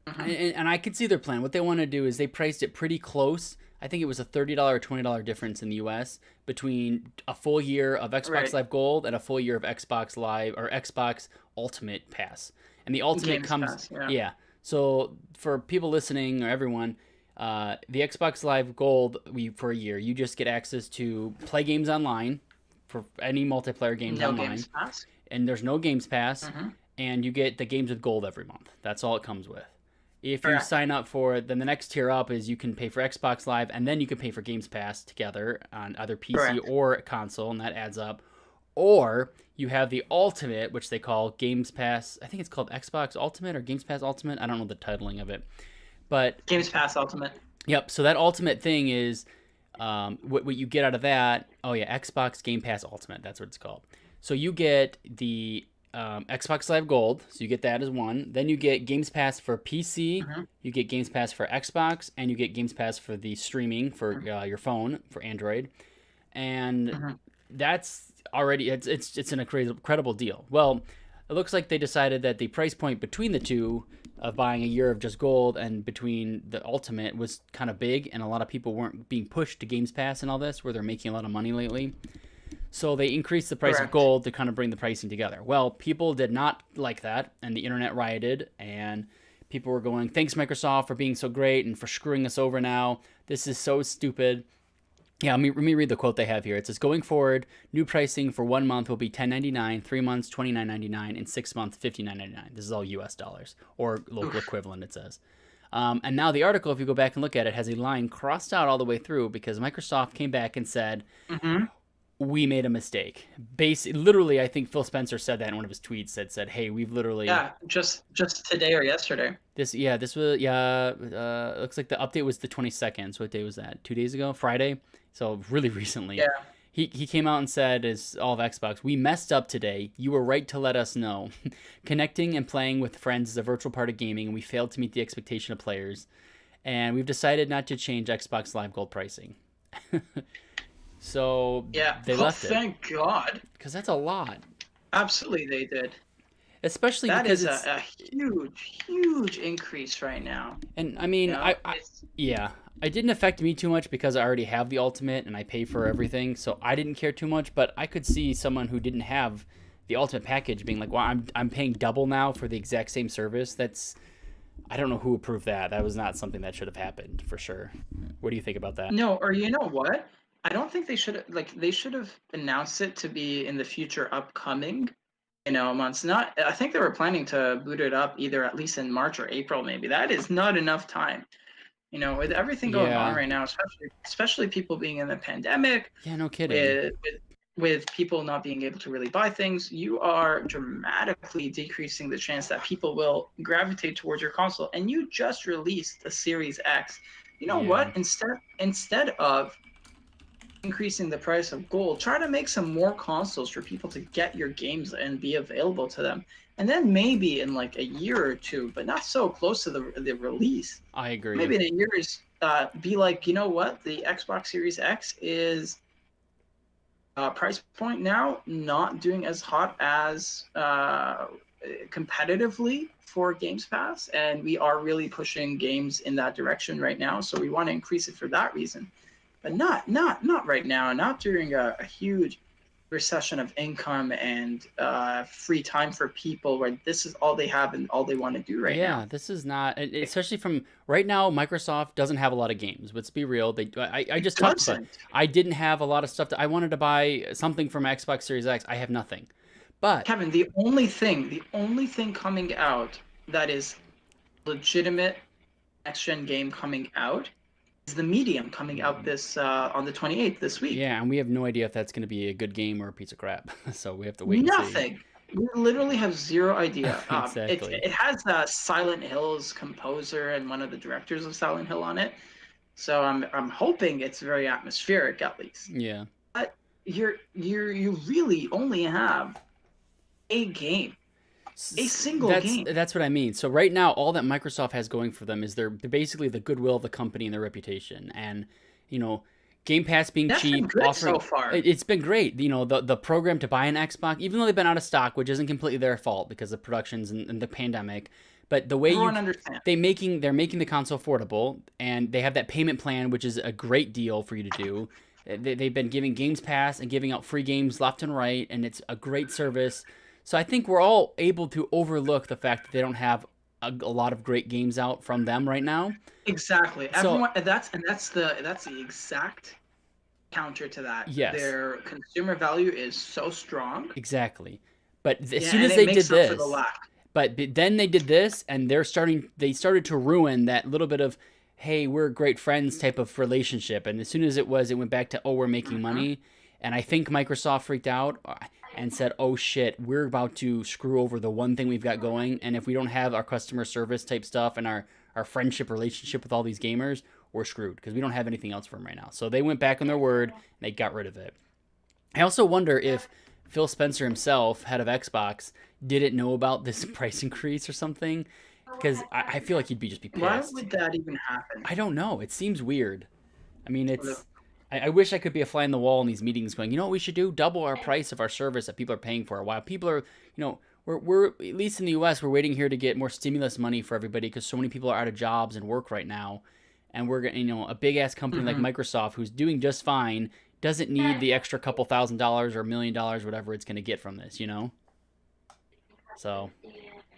Hmm. And I could see their plan. What they want to do is they priced it pretty close. I think it was a $30 or $20 difference in the US between a full year of Xbox Right. Live Gold and a full year of Xbox Live or Xbox Ultimate Pass. And the Ultimate Games comes, Pass. Yeah. yeah. So for people listening or everyone, the Xbox Live Gold, for a year, you just get access to play games online for any multiplayer games No online, Games Pass. and there's no Games Pass, Hmm. and you get the games with gold every month. That's all it comes with. If you Correct. sign up for it, then the next tier up is you can pay for Xbox Live, and then you can pay for Games Pass together on either PC Correct. or console, and that adds up. Or you have the Ultimate, which they call Games Pass. I think it's called Xbox Ultimate or Games Pass Ultimate. I don't know the titling of it, but Games Pass Ultimate. yep. So that Ultimate thing is what you get out of that. Oh yeah, Xbox Game Pass Ultimate. That's what it's called. So you get the Xbox Live Gold, so you get that as one. Then you get Games Pass for PC, Hmm. you get Games Pass for Xbox, and you get Games Pass for the streaming for your phone for Android, and Hmm. that's already it's an incredible deal. Well, it looks like they decided that the price point between the two of buying a year of just gold and between the ultimate was kind of big, and a lot of people weren't being pushed to Games Pass and all this, where they're making a lot of money lately. So they increased the price of Correct. gold to kind of bring the pricing together. Well, people did not like that, and the internet rioted, and people were going, "Thanks, Microsoft, for being so great and for screwing us over now. This is so stupid." Yeah, let me read the quote they have here. It says, "Going forward, new pricing for 1 month will be $10.99, 3 months $29.99, and 6 months $59.99." This is all U.S. dollars or local Oof. equivalent. It says. And now the article, if you go back and look at it, has a line crossed out all the way through because Microsoft came back and said, Hmm. we made a mistake. Literally, I think Phil Spencer said that in one of his tweets. Said, "Hey, we've literally Yeah. Just today or yesterday. this was yeah. Looks like the update was the 22nd. So what day was that? 2 days ago, Friday. So really recently." Yeah. He came out and said, as all of Xbox, "We messed up today. You were right to let us know. Connecting and playing with friends is a virtual part of gaming, and we failed to meet the expectation of players. And we've decided not to change Xbox Live Gold pricing." So Yeah. they Oh, left it thank God. because that's a lot, Absolutely, they did. especially That because is it's a huge, huge increase right now. and I mean You know, I yeah, it didn't affect me too much because I already have the ultimate and I pay for everything, so I didn't care too much. But I could see someone who didn't have the ultimate package being like, "Well, I'm paying double now for the exact same service." That's I don't know who approved that. That was not something that should have happened for sure. What do you think about that? No, or you know what? I don't think they should have announced it to be in the future upcoming, months. Not I think they were planning to boot it up either at least in March or April maybe. That is not enough time. With everything going on Yeah. right now, especially people being in the pandemic, Yeah, no kidding. with people not being able to really buy things, you are dramatically decreasing the chance that people will gravitate towards your console. And you just released the Series X. You know Yeah. what? Instead of increasing the price of gold, try to make some more consoles for people to get your games and be available to them. And then maybe in like a year or two, but not so close to the release. I agree. Maybe in a year's be like, you know what? The Xbox Series X is price point now, not doing as hot as competitively for Games Pass, and we are really pushing games in that direction right now. So we want to increase it for that reason, but not right now. Not during a huge recession of income and free time for people, where this is all they have and all they want to do right now. Yeah, this is not, especially from right now. Microsoft doesn't have a lot of games. Let's be real. I It just talked about. doesn't. I didn't have a lot of stuff that I wanted to buy something from Xbox Series X. I have nothing. But Kevin, the only thing coming out that is legitimate next gen game coming out is the Medium coming out this on the 28th this week. yeah, and we have no idea if that's going to be a good game or a piece of crap. So we have to wait and see. Nothing. We literally have zero idea. It Exactly. it has Silent Hill's composer and one of the directors of Silent Hill on it, so I'm hoping it's very atmospheric at least. Yeah. But you really only have a game, a single game. That's what I mean. So right now, all that Microsoft has going for them is they're basically the goodwill of the company and their reputation, and you know, Game Pass being That's been cheap, good offering so far. it's been great. The program to buy an Xbox, even though they've been out of stock, which isn't completely their fault because of productions and the pandemic. But the way Everyone understands. they're making the console affordable, and they have that payment plan, which is a great deal for you to do. They've been giving Games Pass and giving out free games left and right, and it's a great service. So I think we're all able to overlook the fact that they don't have a lot of great games out from them right now. Exactly. So Everyone that's the exact counter to that. yes, Their consumer value is so strong. exactly. But as Yeah, soon and as it they did makes up for the this, lack. but then they did this, and they started to ruin that little bit of, hey, we're great friends type of relationship. And as soon as it went back to, oh, we're making money. And I think Microsoft freaked out and said, oh shit, we're about to screw over the one thing we've got going. And if we don't have our customer service type stuff and our friendship relationship with all these gamers, we're screwed because we don't have anything else for them right now. So they went back on their word and they got rid of it. I also wonder if Phil Spencer himself, head of Xbox, didn't know about this price increase or something, because I feel like he'd just be Why pissed. would that even happen? I don't know. It seems weird. I mean, The- I wish I could be a fly in the wall in these meetings going, you know what we should do? Double our price of our service that people are paying for. While people are, we're at least in the U.S., we're waiting here to get more stimulus money for everybody because so many people are out of jobs and work right now. And we're, a big ass company like Microsoft who's doing just fine doesn't need the extra couple $1,000s or $1,000,000, whatever it's going to get from this, So,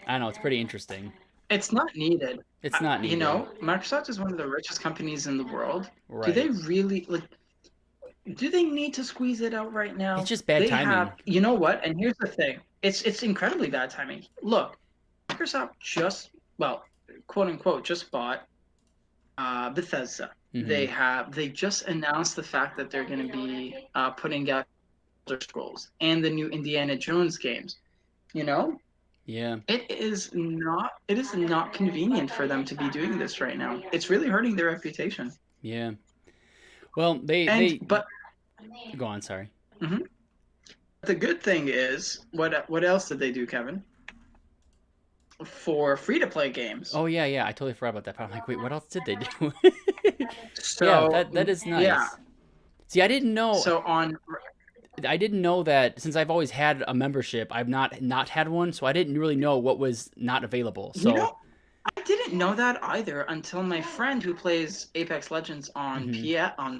I don't know. It's pretty interesting. It's not needed. It's not needed. Microsoft is one of the richest companies in the world. Right. Do they really do they need to squeeze it out right now? It's just bad timing. You know what? And here's the thing. It's incredibly bad timing. Look, Microsoft quote unquote, just bought Bethesda. Mm-hmm. They just announced the fact that they're going to be putting out Elder Scrolls and the new Indiana Jones games. Yeah. It is not convenient for them to be doing this right now. It's really hurting their reputation. Yeah. Well, But go on. Sorry. the good thing is, what else did they do, Kevin? For free to play games. Oh yeah. I totally forgot about that. But I'm like, wait, what else did they do? So yeah, that is nice. Yeah. See, I didn't know. So I didn't know that since I've always had a membership, I've not had one, so I didn't really know what was not available. So I didn't know that either until my friend who plays Apex Legends on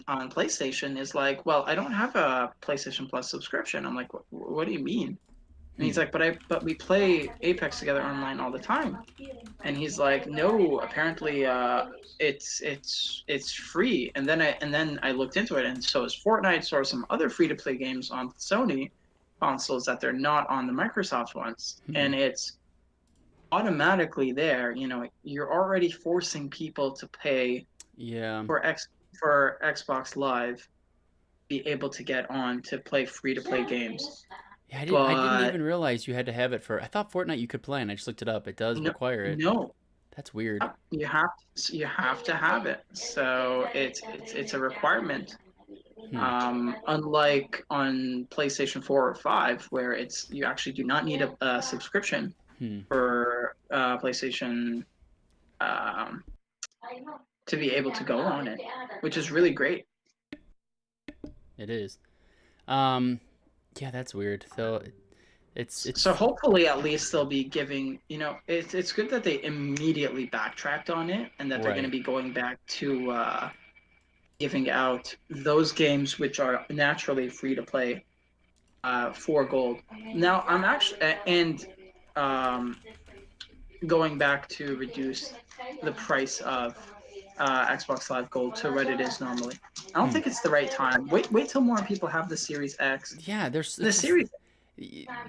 on PlayStation is like, well, I don't have a PlayStation Plus subscription. I'm like, what do you mean? And he's like, but we play Apex together online all the time. And he's like, no, apparently it's free. And then I looked into it, and so is Fortnite, so are some other free to play games on Sony consoles that they're not on the Microsoft ones. And it's automatically there. You're already forcing people to pay Yeah. for Xbox Live, be able to get on to play free to play games. Yeah, I didn't But even realize you had to have it for. I thought Fortnite you could play, and I just looked it up. It does no, require it. no, That's weird. you have to have it. So it's a requirement. Hmm. Unlike on PlayStation 4 or 5, where you actually do not need a subscription Hmm. for PlayStation um, to be able to go on it, which is really great. It is. Um. Yeah, that's weird. So it's So hopefully, at least they'll be giving. It's good that they immediately backtracked on it, and that they're going to right. be going back to giving out those games which are naturally free to play for gold. Now I'm actually and um, going back to reduce the price of Xbox Live Gold to what it is normally. I don't Hmm. think it's the right time. Wait till more people have the Series X. Yeah, there's The it's just Series.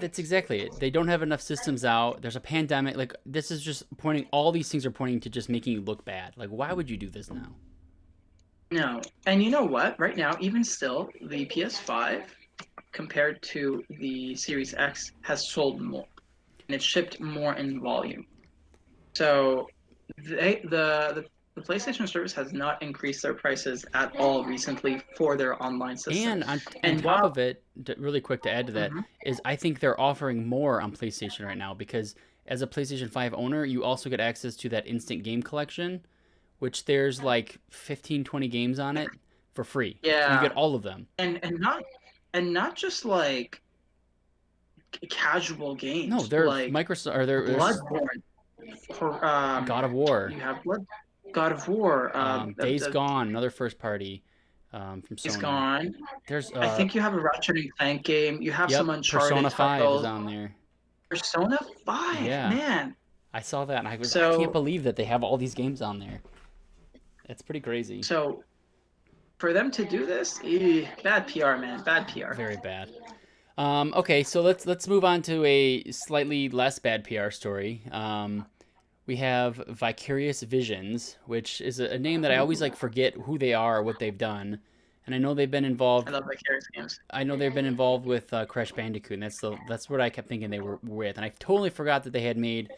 that's exactly it. They don't have enough systems out. There's a pandemic. Like this is just pointing. All these things are pointing to just making you look bad. Like why would you do this now? No, and you know what? Right now, even still, the PS5 compared to the Series X has sold more, and it's shipped more in volume. So the PlayStation service has not increased their prices at all recently for their online system. And on And top while of it, really quick to add to that Mhm. is I think they're offering more on PlayStation right now because as a PlayStation 5 owner, you also get access to that instant game collection, which there's like 15, 20 games on it for free. So you get Yeah, all of them. and not just like casual No, games they're like Microsoft or there's Bloodborne. For God of War, you have God of War. Days Gone, another first party from Is Sony. gone. There's I think you have a Ratchet and Clank game. You have some yep, Uncharted Persona 5 is titles. on there. Persona 5, Yeah, man. I saw that and I can't So believe that they have all these games on there. It's pretty crazy. so for them to do this, bad PR, man. Bad PR. Very bad. Okay, so let's move on to a slightly less bad PR story. We have Vicarious Visions, which is a name that I always like forget who they are or what they've done. And I know they've been I involved. love Vicarious games. I know they've been involved with Crash Bandicoot, and that's what I kept thinking they were with. And I totally forgot that they had made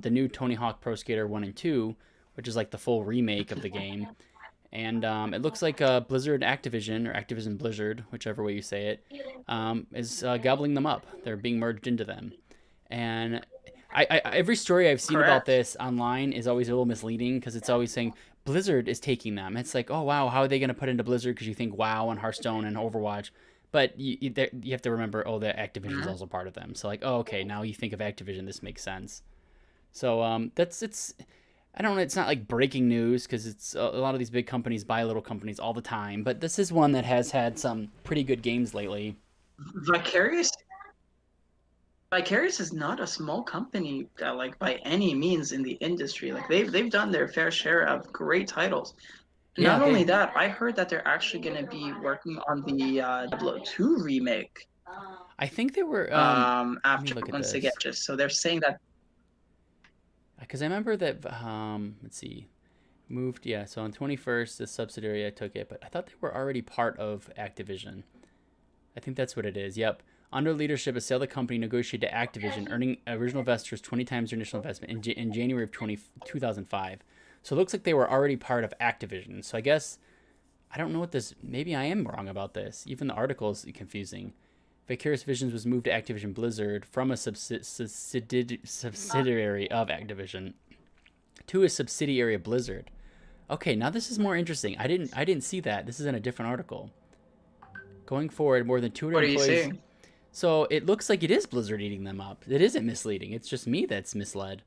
the new Tony Hawk Pro Skater 1 and 2, which is like the full remake of the game. And it looks like Blizzard Activision, or Activision Blizzard, whichever way you say it, is gobbling them up. They're being merged into them. And every story I've seen about Correct. this online is always a little misleading because it's always saying Blizzard is taking them. It's like, oh wow, how are they going to put into Blizzard? Because you think WoW and Hearthstone and Overwatch, but you have to remember, oh, that Activision is Mhm. also part of them. So like, oh okay, now you think of Activision, this makes sense. So that's it's. I don't know. It's not like breaking news because it's a lot of these big companies buy little companies all the time. But this is one that has had some pretty good games lately. Vicarious Vicarious is not a small company, like by any means in the industry. Like they've done their fair share of great titles. Yeah, Not they. only that, I heard that they're actually going to be working on the Diablo 2 remake I think they were. Let me after look at once they get this just. So they're saying that. because I remember that. Let's see. Moved. Yeah. So on 21st, the subsidiary I took it, but I thought they were already part of Activision. I think that's what it is. Yep. Under leadership, a sale of the company negotiated to Activision, earning original investors 20 times their initial investment in January of 2005. So it looks like they were already part of Activision. So I guess I don't know what this. Maybe I am wrong about this. Even the article is confusing. Vicarious Visions was moved to Activision Blizzard from a subsidiary of Activision to a subsidiary of Blizzard. Okay, now this is more interesting. I didn't see that. This is in a different article. Going forward, more than 200 What are you employees. saying? So it looks like it is Blizzard eating them up. It isn't misleading. It's just me that's misled.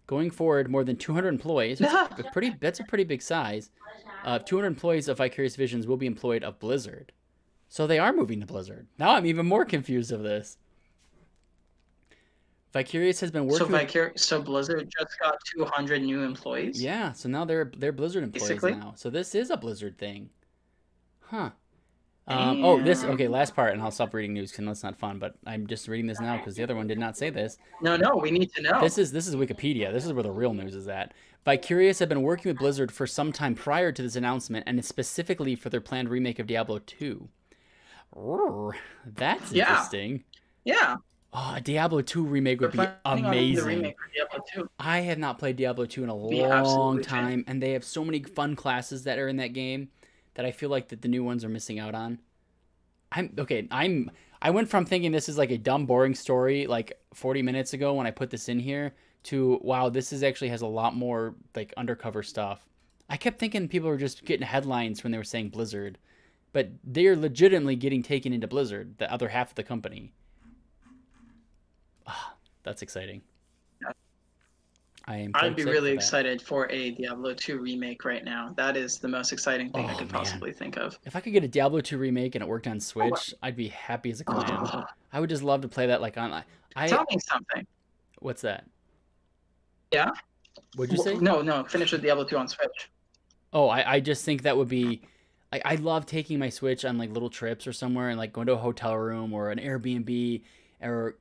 Going forward, more than 200 employees. That's a pretty big size. 200 employees of Vicarious Visions will be employed of Blizzard. So they are moving to Blizzard. Now I'm even more confused of this. Vicarious has been working with. So Blizzard just got 200 new employees, Yeah, so now they're Blizzard employees basically. now. So this is a Blizzard thing, huh? Oh, this okay. Damn. Last part, and I'll stop reading news because that's not fun. But I'm just reading this now because the other one did not say this. No, we need to know. This is Wikipedia. This is where the real news is at. Vicarious had been working with Blizzard for some time prior to this announcement, and it's specifically for their planned remake of Diablo 2. That's Yeah, interesting. yeah. Oh, a Diablo 2 remake We're would be planning on the amazing. remake for Diablo 2. I have not played Diablo 2 in a Be long absolutely fantastic. time, and they have so many fun classes that are in that game that I feel like that the new ones are missing out on. I'm okay. I went from thinking this is like a dumb, boring story like 40 minutes ago when I put this in here to wow, this is actually has a lot more like undercover stuff. I kept thinking people were just getting headlines when they were saying Blizzard, but they're legitimately getting taken into Blizzard, the other half of the company. Ah, that's exciting. I am so I'd be excited really for that. excited for a Diablo 2 remake right now. That is the most exciting thing I Oh could man, possibly think of. if I could get a Diablo 2 remake and it worked on Switch, I'd be happy as a clam. I would just love to play that like on. I Tell me something. what's that? Yeah? What'd you say? No, finish with Diablo 2 on Switch. Oh, I just think that would be. I love taking my Switch on like little trips or somewhere and like going to a hotel room or an Airbnb or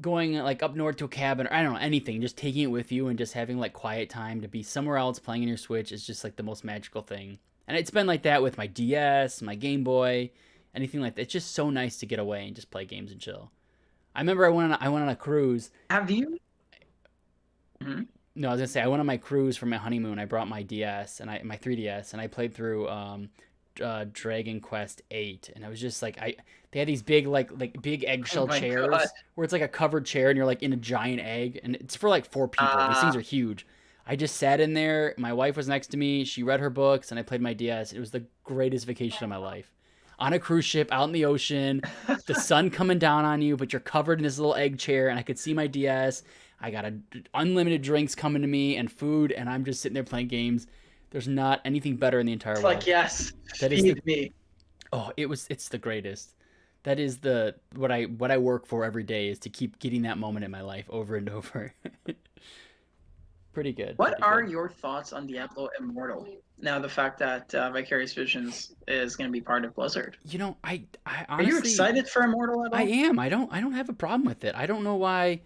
going like up north to a cabin or I don't know anything. Just taking it with you and just having like quiet time to be somewhere else playing in your Switch is just like the most magical thing. And it's been like that with my DS, my Game Boy, anything like that. It's just so nice to get away and just play games and chill. I remember I went on a cruise. Have you? Mhm. No, I was gonna say I went on my cruise for my honeymoon. I brought my DS and my 3DS and I played through Dragon Quest 8, and I was just like they had these big like big Oh eggshell my God. chairs where it's like a covered chair and you're like in a giant egg, and it's for like four people. These things Uh, are huge. I just sat in there. My wife was next to me. She read her books, and I played my DS. It was the greatest vacation of my life. On a cruise ship out in the ocean, the sun coming down on you, but you're covered in this little egg chair, and I could see my DS. I got unlimited drinks coming to me and food, and I'm just sitting there playing games. There's not anything better in the entire it's like, world. yes, That is the feed me. it's the greatest. That is the what I work for every day is to keep getting that moment in my life over and over. Pretty good, What pretty are good. your thoughts on Diablo Immortal? Now, the fact that Vicarious Visions is going to be part of Blizzard. I Are you honestly excited for Immortal at I all? am. I don't have a problem with it. I don't know why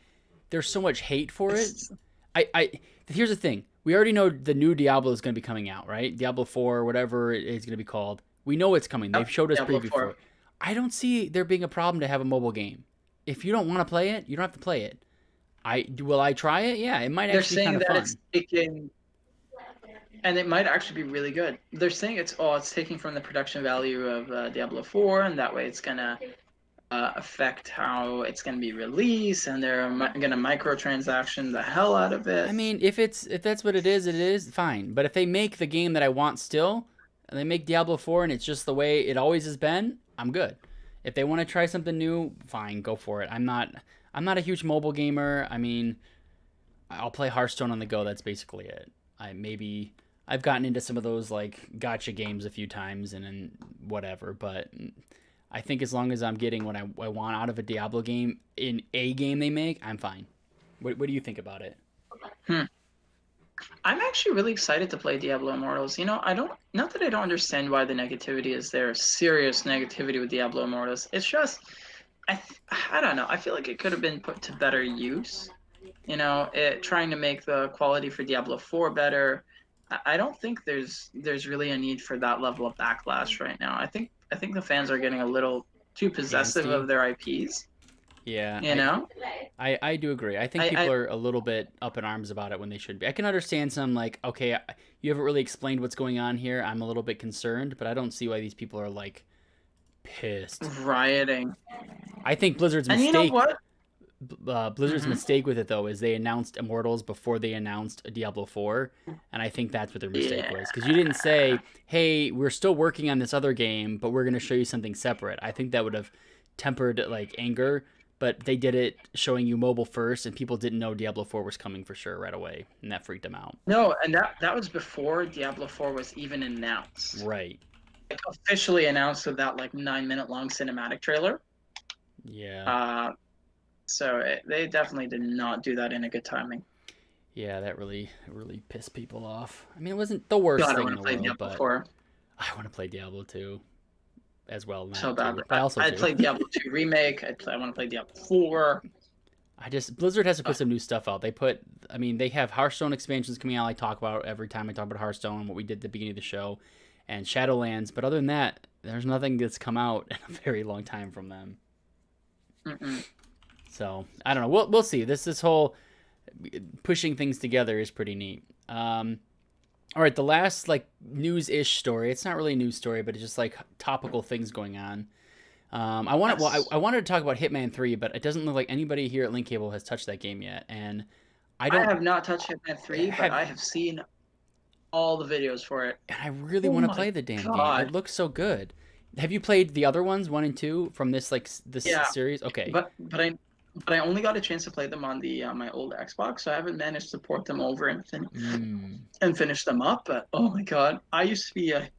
there's so much hate for it. It's I here's the thing. We already know the new Diablo is going to be coming out, right? Diablo 4, whatever it is going to be called. We know it's coming. They've Yep, showed us Diablo preview for 4. it. I don't see there being a problem to have a mobile game. If you don't want to play it, you don't have to play it. Will I try it? Yeah, it might They're actually be kind saying of that it's fun. taking, and it might actually be really good. They're saying it's taking from the production value of Diablo 4, and that way it's gonna affect how it's gonna be released, and they're gonna microtransaction the hell out of I it. mean, if that's what it is fine. But if they make the game that I want still, and they make Diablo 4 and it's just the way it always has been, I'm good. If they want to try something new, fine, go for it. I'm not a huge mobile gamer. I mean, I'll play Hearthstone on the go. That's basically it. I've gotten into some of those like gotcha games a few times and then whatever, but I think as long as I'm getting what I want out of a Diablo game in a game they make, I'm fine. What do you think about it? Hmm. I'm actually really excited to play Diablo Immortals. I don't, not that I don't understand why the negativity is there, serious negativity with Diablo Immortals. It's just, I don't know. I feel like it could have been put to better use. Trying to make the quality for Diablo 4 better. I don't think there's really a need for that level of backlash right now. I think the fans are getting a little too possessive Angsty? of their IPs. Yeah, You know, I do agree. I think people I are a little bit up in arms about it when they should be. I can understand some like, okay, you haven't really explained what's going on here. I'm a little bit concerned, but I don't see why these people are like pissed. rioting. I think And you know what? Blizzard's Hmm. mistake with it though is they announced Immortals before they announced Diablo 4, and I think that's what their mistake Yeah. was because you didn't say, "Hey, we're still working on this other game, but we're going to show you something separate." I think that would have tempered like anger, but they did it showing you mobile first, and people didn't know Diablo 4 was coming for sure right away, and that freaked them out. No, and that was before Diablo 4 was even announced. Right? Like officially announced with that like 9-minute long cinematic trailer. Yeah. Uh, So they definitely did not do that in a good timing. Yeah, that really pissed people off. I mean, it wasn't the worst God, I thing want in to the play world, Diablo but 4 I want to play Diablo 2 as well, so not bad. 2, but also I'd 2. play Diablo 2 remake. I want to play Diablo 4. Blizzard has to put Uh, some new stuff out. I mean, they have Hearthstone expansions coming out. I talk about every time I talk about Hearthstone, what we did at the beginning of the show, and Shadowlands. But other than that, there's nothing that's come out in a very long time from them. mm-mm. So I don't know. We'll see. This whole pushing things together is pretty neat. All right, the last like news-ish story. It's not really a news story, but it's just like topical things going on. Yes. I wanted to talk about Hitman 3, but it doesn't look like anybody here at Link Cable has touched that game yet, and I I don't have not touched Hitman 3, but have. I have seen all the videos for it. And I really Oh want to my play the damn game. It God. looks so good. Have you played the other ones, 1 and 2, from this this Yeah, series? Okay. but I only got a chance to play them on the my old Xbox, so I haven't managed to port them over Mm. and finish them up. But oh my God, I used to be a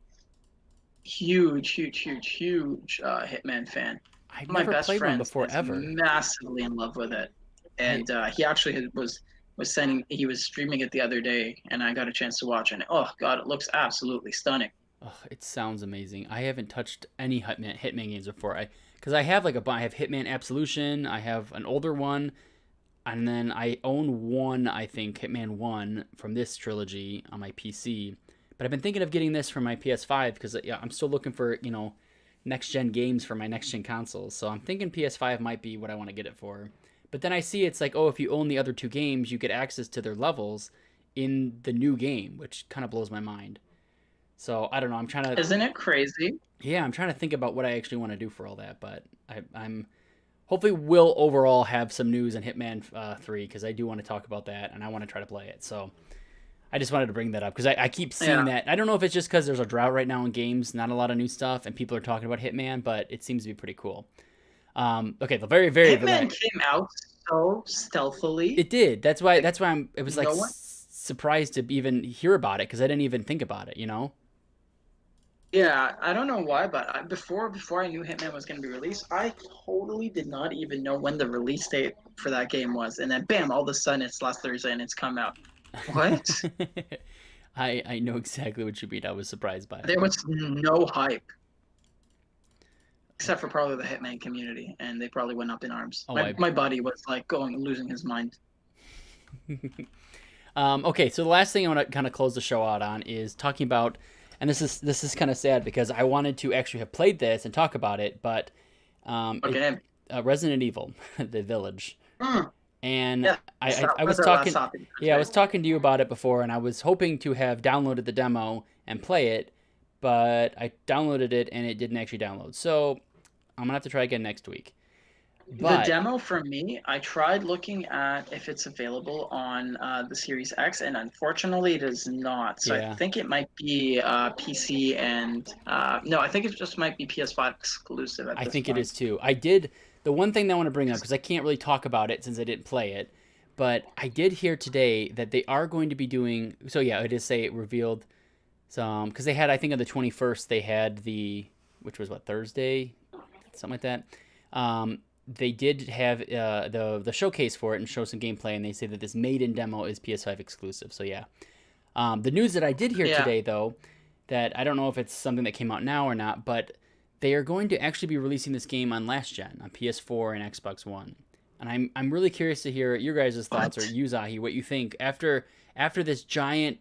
huge Hitman fan. I've My never best played one friend before is ever. massively in love with it, I and he actually he was streaming it the other day, and I got a chance to watch it. And oh God, it looks absolutely stunning. Oh, it sounds amazing. I haven't touched any Hitman games before. Because I have I have Hitman Absolution. I have an older one, and then I own one. I think Hitman 1 from this trilogy on my PC. But I've been thinking of getting this for my PS5 because yeah, I'm still looking for next gen games for my next gen consoles. So I'm thinking PS5 might be what I want to get it for. But then I see it's like, oh, if you own the other two games, you get access to their levels in the new game, which kind of blows my mind. So I don't know. Isn't it crazy? I'm trying to think about what I actually want to do for all that. But I'm hopefully will overall have some news on Hitman 3 because I do want to talk about that and I want to try to play it. So I just wanted to bring that up because I keep seeing Yeah. that. I don't know if it's just because there's a drought right now in games, not a lot of new stuff, and people are talking about Hitman, but it seems to be pretty cool. Okay, the Hitman last. came out so stealthily. It did. That's why. Like It was like no one. surprised to even hear about it because I didn't even think about it. Yeah, I don't know why, but before I knew Hitman was going to be released, I totally did not even know when the release date for that game was, and then bam, all of a sudden it's last Thursday and it's come out. What? I know exactly what you mean. I was surprised by it. There was no hype, except for probably the Hitman community, and they probably went up in arms. Oh, My buddy was like losing his mind. Okay, so the last thing I want to kind of close the show out on is talking about, and this is kind of sad because I wanted to actually have played this and talk about it, but Okay. Resident Evil, The Village, Mm, and yeah. I was That's our last talking, topic. yeah, I was talking to you about it before, and I was hoping to have downloaded the demo and play it, but I downloaded it and it didn't actually download, so I'm gonna have to try again next week. The But demo for me, I tried looking at if it's available on the Series X, and unfortunately, it is not. So I yeah, think it might be PC and no, I think it just might be PS5 exclusive at I this think it point. is too. I did the one thing that I want to bring up because I can't really talk about it since I didn't play it, but I did hear today that they are going to be doing. So yeah, it is say it revealed some because they had I think on the 21st they had which was what Thursday, something like that. They did have the showcase for it and show some gameplay, and they say that this maiden demo is PS5 exclusive. So yeah, the news that I did hear Yeah, today though, that I don't know if it's something that came out now or not, but they are going to actually be releasing this game on last gen on PS4 and Xbox One. And I'm really curious to hear your guys' thoughts or but you Zahi, what you think after this giant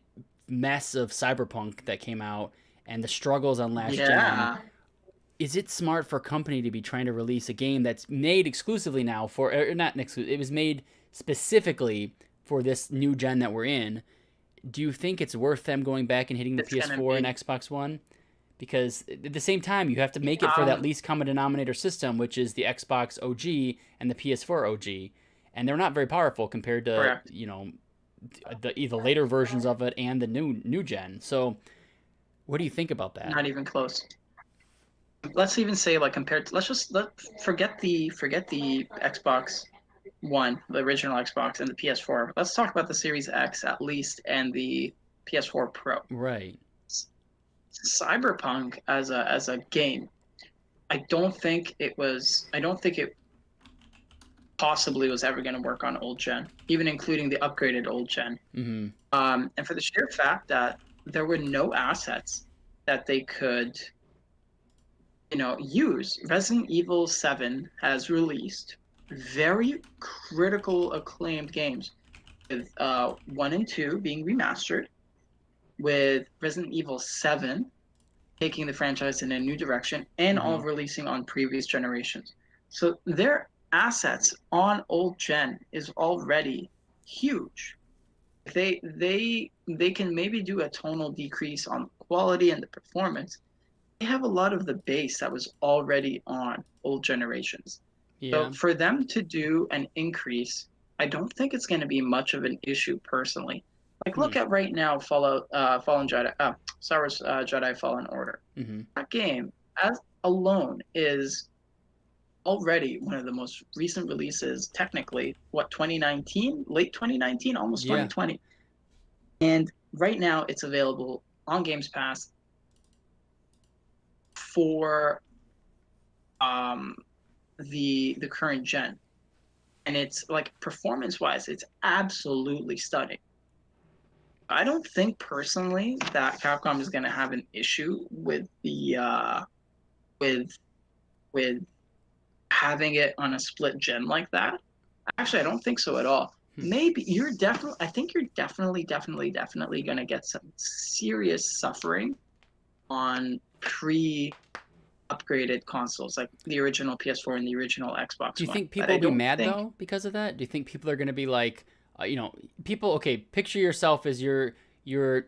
mess of Cyberpunk that came out and the struggles on last gen. yeah, Is it smart for a company to be trying to release a game that's made exclusively now for or not exclusive, it was made specifically for this new gen that we're in? Do you think it's worth them going back and hitting the it's gonna PS4 and be Xbox One? Because at the same time, you have to make it for that um least common denominator system, which is the Xbox OG and the PS4 OG, and they're not very powerful compared to correct. the later versions of it and the new gen. So, what do you think about that? Not even close. Let's even say like compared to let forget the Xbox One, the original Xbox, and the PS4. Let's talk about the Series X at least and the PS4 Pro. Right. Cyberpunk as a game, I don't think it possibly was ever going to work on old gen, even including the upgraded old gen. Mm-hmm. And for the sheer fact that there were no assets that they could, use. Resident Evil 7 has released very critical acclaimed games with 1 and 2 being remastered, with Resident Evil 7 taking the franchise in a new direction, and all Mm-hmm. releasing on previous generations. So their assets on old gen is already huge. They can maybe do a tonal decrease on quality and the performance. They have a lot of the base that was already on old generations. So Yeah. for them to do an increase, I don't think it's going to be much of an issue personally. Like Hmm. look at right now, Fallen Jedi, Star Wars Jedi Fallen Order. Mm-hmm. That game as alone is already one of the most recent releases. Technically, what 2019, late 2019, almost Yeah. 2020, and right now it's available on Games Pass for um the current gen, and it's like performance wise it's absolutely stunning. I don't think personally that Capcom is going to have an issue with the with with having it on a split gen like that. Actually, I don't think so at all. Hmm. Maybe I think you're definitely going to get some serious suffering on pre upgraded consoles like the original PS4 and the original Do Xbox you One. think But people I will be don't mad think though because of that? Do you think people are going to be like, people? Okay, picture yourself as you're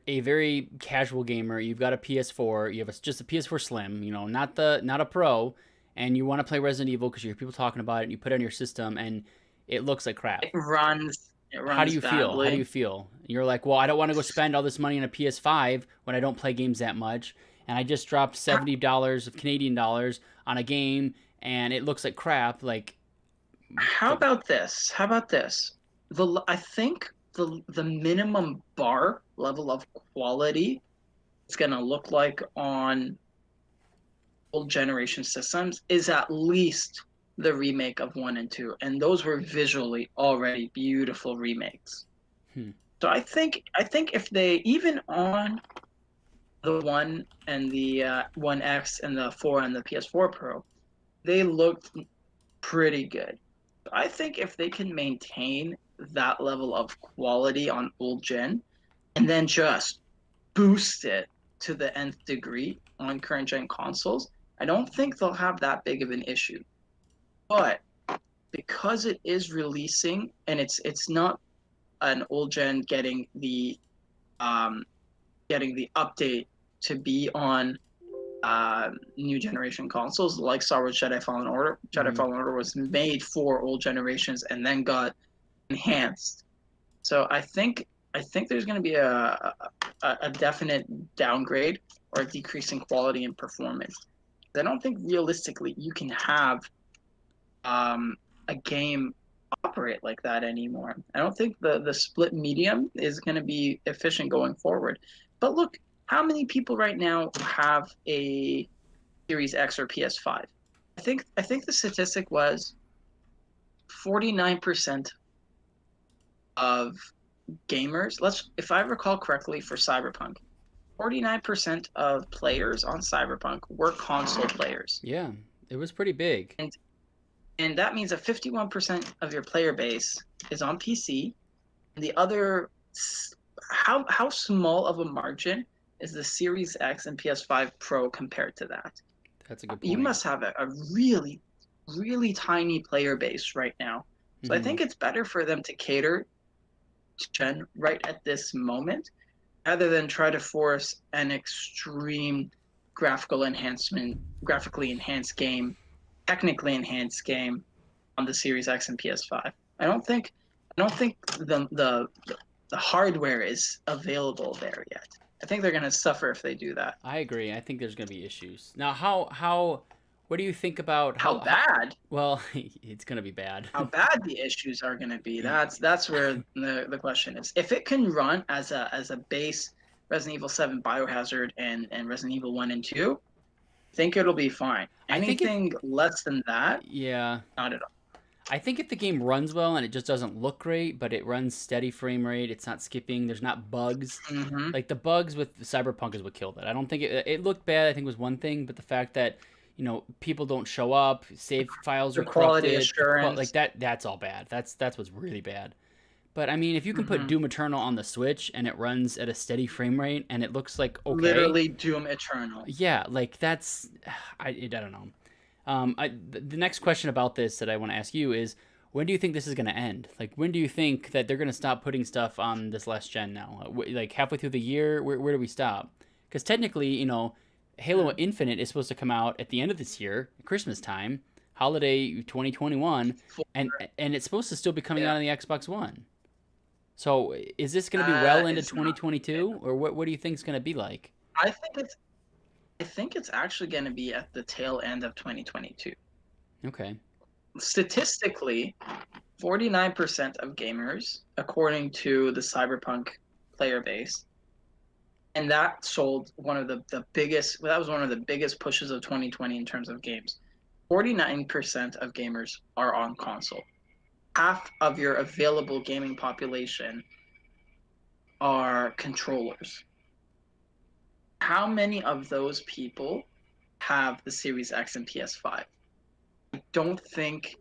a very casual gamer. You've got a PS4. You have just a PS4 Slim. Not a Pro, and you want to play Resident Evil because you hear people talking about it. And you put it on your system, and it looks like crap. it How do runs you feel? How do badly. you feel? You're like, well, I don't want to go spend all this money on a PS5 when I don't play games that much, and I just dropped $70 of Canadian dollars on a game, and it looks like crap. Like, How about this? How about this? I think the minimum bar level of quality it's going to look like on old generation systems is at least the remake of 1 and 2, and those were visually already beautiful remakes. hmm, So I think if they even on the 1 and the 1X and the 4 and the PS4 Pro, they looked pretty good. I think if they can maintain that level of quality on old gen and then just boost it to the nth degree on current gen consoles, I don't think they'll have that big of an issue. But because it is releasing and it's not an old gen um, getting the update to be on new generation consoles like Star Wars Jedi Fallen Order. Jedi mm-hmm. Fallen Order was made for old generations and then got enhanced. So I think there's going to be a definite downgrade or a decrease in quality and performance. I don't think realistically you can have a game operate like that anymore. I don't think the split medium is going to be efficient going forward. But look, how many people right now have a Series X or PS5? I think the statistic was 49% of gamers. If I recall correctly, for Cyberpunk, 49% of players on Cyberpunk were console players, Yeah, it was pretty big. and that means that 51% of your player base is on PC. And the other, how small of a margin is the Series X and PS5 Pro compared to that? That's a good You point. must have a really, really tiny player base right now. So I Mm-hmm. think it's better for them to cater to Gen right at this moment rather than try to force an extreme graphically enhanced game, technically enhanced game on the Series X and PS5. I don't think the hardware is available there yet. I think they're going to suffer if they do that. I agree. I think there's going to be issues. Now, how what do you think about How how bad well, it's going to be bad. how bad the issues are going to be. That's where the question is. If it can run as a base Resident Evil 7 Biohazard and Resident Evil 1 and 2, I think it'll be fine. I think if Anything less than that, yeah, not at all. I think if the game runs well and it just doesn't look great, but it runs steady frame rate, it's not skipping, there's not bugs. Mm-hmm. Like the bugs with Cyberpunk is what killed it. I don't think it looked bad. I think was one thing, but the fact that people don't show up, save files The are quality corrupted, like assurance. that's all bad. That's what's really bad. But I mean, if you can put Mm-hmm. Doom Eternal on the Switch and it runs at a steady frame rate and it looks like okay, Literally Doom Eternal. yeah, like that's I don't know. The next question about this that I want to ask you is, when do you think this is going to end? Like, when do you think that they're going to stop putting stuff on this last gen now? Like halfway through the year, where do we stop? Because technically, Halo Mm. Infinite is supposed to come out at the end of this year, Christmas time, holiday 2021, For, and it's supposed to still be coming yeah, out on the Xbox One. So, is this going to be well into it's not. 2022, or what do you think it's going to be like? I think it's I think it's actually going to be at the tail end of 2022. Okay. Statistically, 49% of gamers, according to the Cyberpunk player base, and that sold one of the biggest, that was one of the biggest pushes of 2020 in terms of games. 49% of gamers are on console. Half of your available gaming population are controllers. How many of those people have the Series X and PS5? I don't think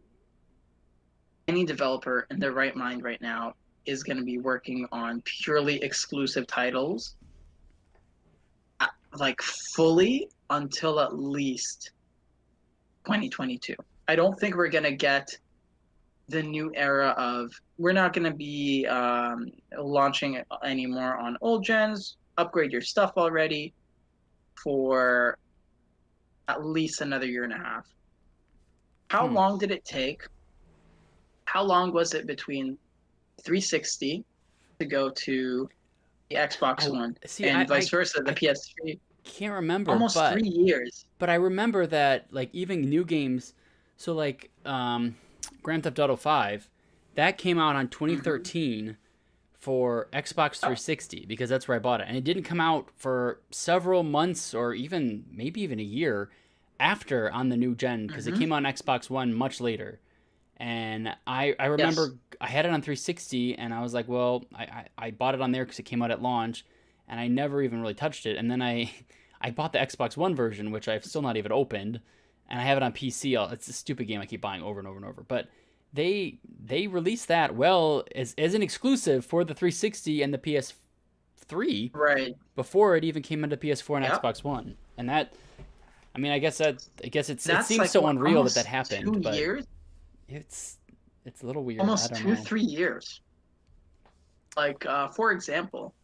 any developer in their right mind right now is going to be working on purely exclusive titles like fully until at least 2022. I don't think we're going to get the new era of we're not going to be launching it anymore on old gens. Upgrade your stuff already for at least another year and a half. How Hmm. long did it take? How long was it between 360 to go to the Xbox Oh, One see, and vice versa, the I PS3? can't remember, Almost but 3 years. I remember that like even new games, so like Grand Theft Auto 5, that came out on Mm-hmm. 2013 for Xbox Yep. 360 because that's where I bought it. And it didn't come out for several months or even maybe even a year after on the new gen because it Mm-hmm. came on Xbox One much later. And I Yes. remember I had it on 360 and I was like, well, I bought it on there because it came out at launch and I never even really touched it. And then I bought the Xbox One version, which I've still not even opened, and I have it on PC. It's a stupid game I keep buying over and over and over. But they released that well as an exclusive for the 360 and the PS3 Right. before it even came into PS4 and Yep. Xbox One. And that, I mean, I guess it That's seems like so what, unreal that that almost happened, two but years? it's it's a little weird. I Almost don't two, know. 3 years. Like, for example,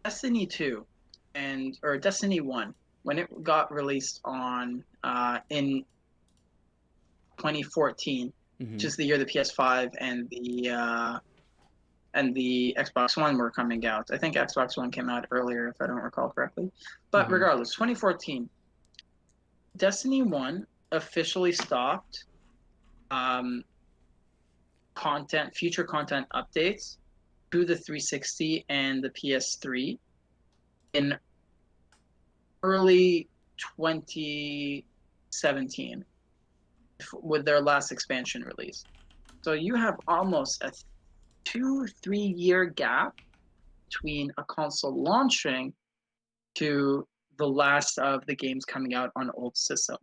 Destiny 2 and or Destiny 1, when it got released on in 2014, which Hmm. is the year the PS5 and the Xbox One were coming out. I think Xbox One came out earlier, if I don't recall correctly. But Hmm. regardless, 2014, Destiny 1 officially stopped um, future content updates to the 360 and the PS3 in early 2017 with their last expansion release. So you have almost a 2-3 year gap between a console launching to the last of the games coming out on old systems.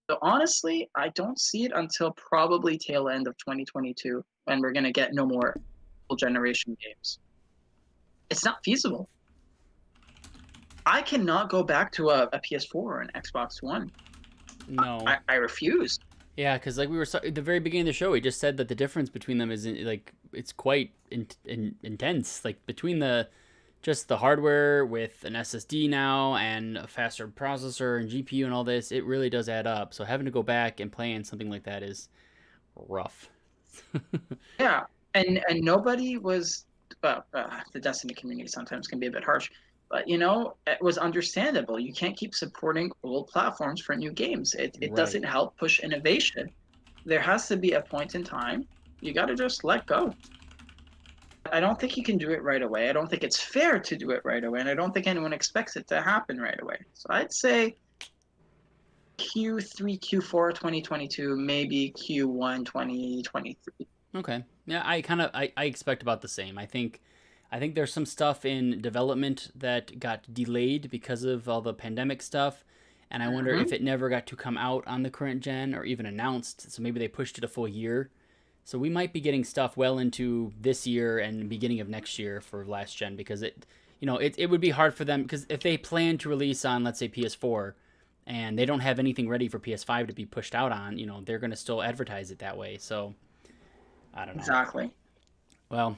So honestly, I don't see it until probably tail end of 2022 when we're going to get no more full generation games. It's not feasible. I cannot go back to a PS4 or an Xbox One. No. I refuse. Yeah, because like we were at the very beginning of the show, we just said that the difference between them is like it's quite intense. Like between the just the hardware with an SSD now and a faster processor and GPU and all this, it really does add up. So having to go back and play in something like that is rough. Yeah, and nobody was. Well, the Destiny community sometimes can be a bit harsh, but it was understandable. You can't keep supporting old platforms for new games. It Right. doesn't help push innovation. There has to be a point in time. You got to just let go. I don't think you can do it right away. I don't think it's fair to do it right away, and I don't think anyone expects it to happen right away. So I'd say Q3, Q4 2022, maybe Q1 2023. Okay. Yeah, I expect about the same. I think there's some stuff in development that got delayed because of all the pandemic stuff, and I wonder if Hmm. it never got to come out on the current gen or even announced, so maybe they pushed it a full year. So we might be getting stuff well into this year and beginning of next year for last gen because it would be hard for them because if they plan to release on, let's say, PS4 and they don't have anything ready for PS5 to be pushed out on, they're going to still advertise it that way. So I don't know. Exactly. Well,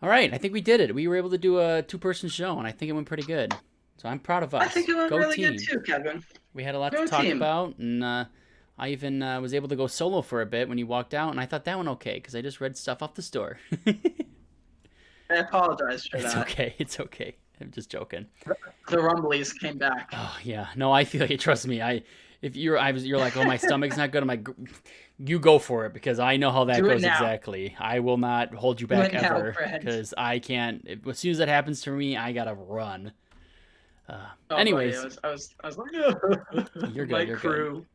all right. I think we did it. We were able to do a two-person show, and I think it went pretty good. So I'm proud of I us. think it went Go really good team. too, Kevin. We had a lot to Go talk team. about, and I even was able to go solo for a bit when you walked out, and I thought that went okay because I just read stuff off the store. I apologize for It's that. okay. It's okay. I'm just joking. The rumblies came back. Oh yeah. No, I feel you. Trust me. You're like, oh, my stomach's not good. I'm like, you go for it because I know how that Do it goes now. exactly. I will not hold you Do back it now, ever friend. because I can't. As soon as that happens to me, I gotta run. Oh, buddy, Anyways, I was like, you're my good. You're good. crew.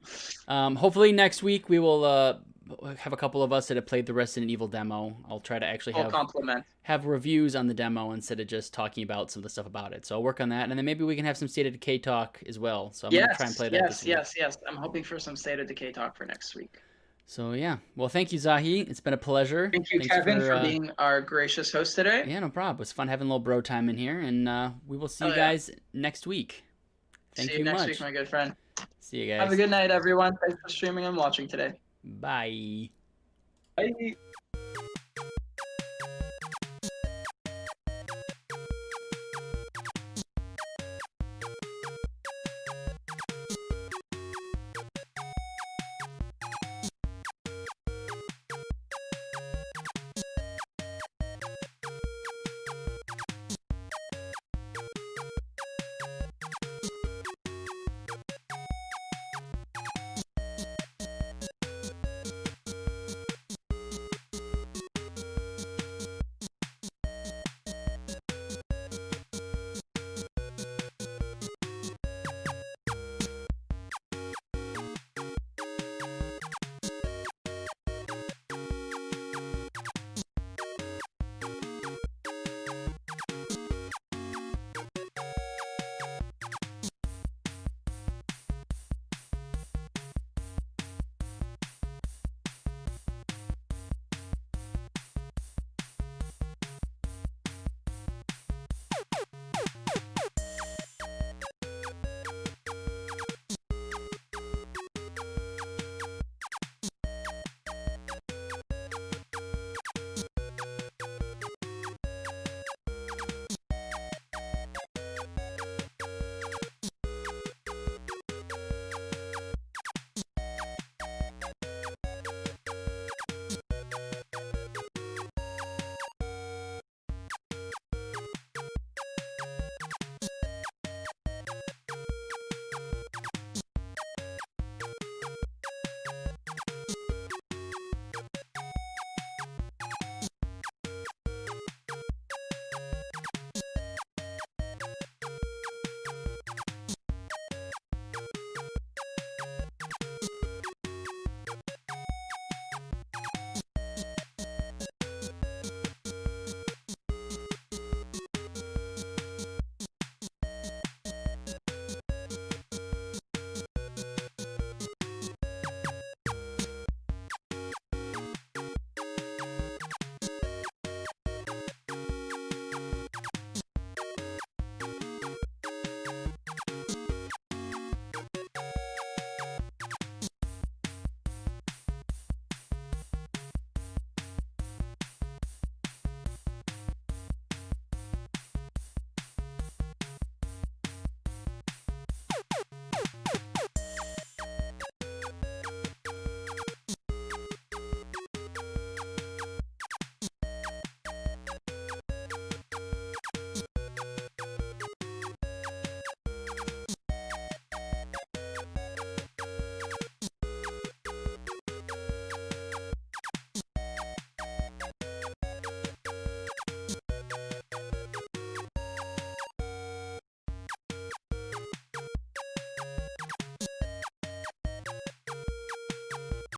Hopefully next week we will have a couple of us that have played the Resident Evil demo. I'll try to actually Full compliment. have reviews on the demo instead of just talking about some of the stuff about it. So I'll work on that, and then maybe we can have some State of Decay talk as well. So I'm gonna try and Yes, play that this yes, week. yes, yes. I'm hoping for some State of Decay talk for next week. So yeah, well, thank you, Zahi. It's been a pleasure. Thank you, Thanks Kevin, for being our gracious host today. yeah, no problem. It was fun having a little bro time in here, and we will see Oh you yeah. guys next week. Thank See you you next much. week, my good friend. See you Have a guys. good night, everyone. Thanks for streaming and watching today. Bye. Bye.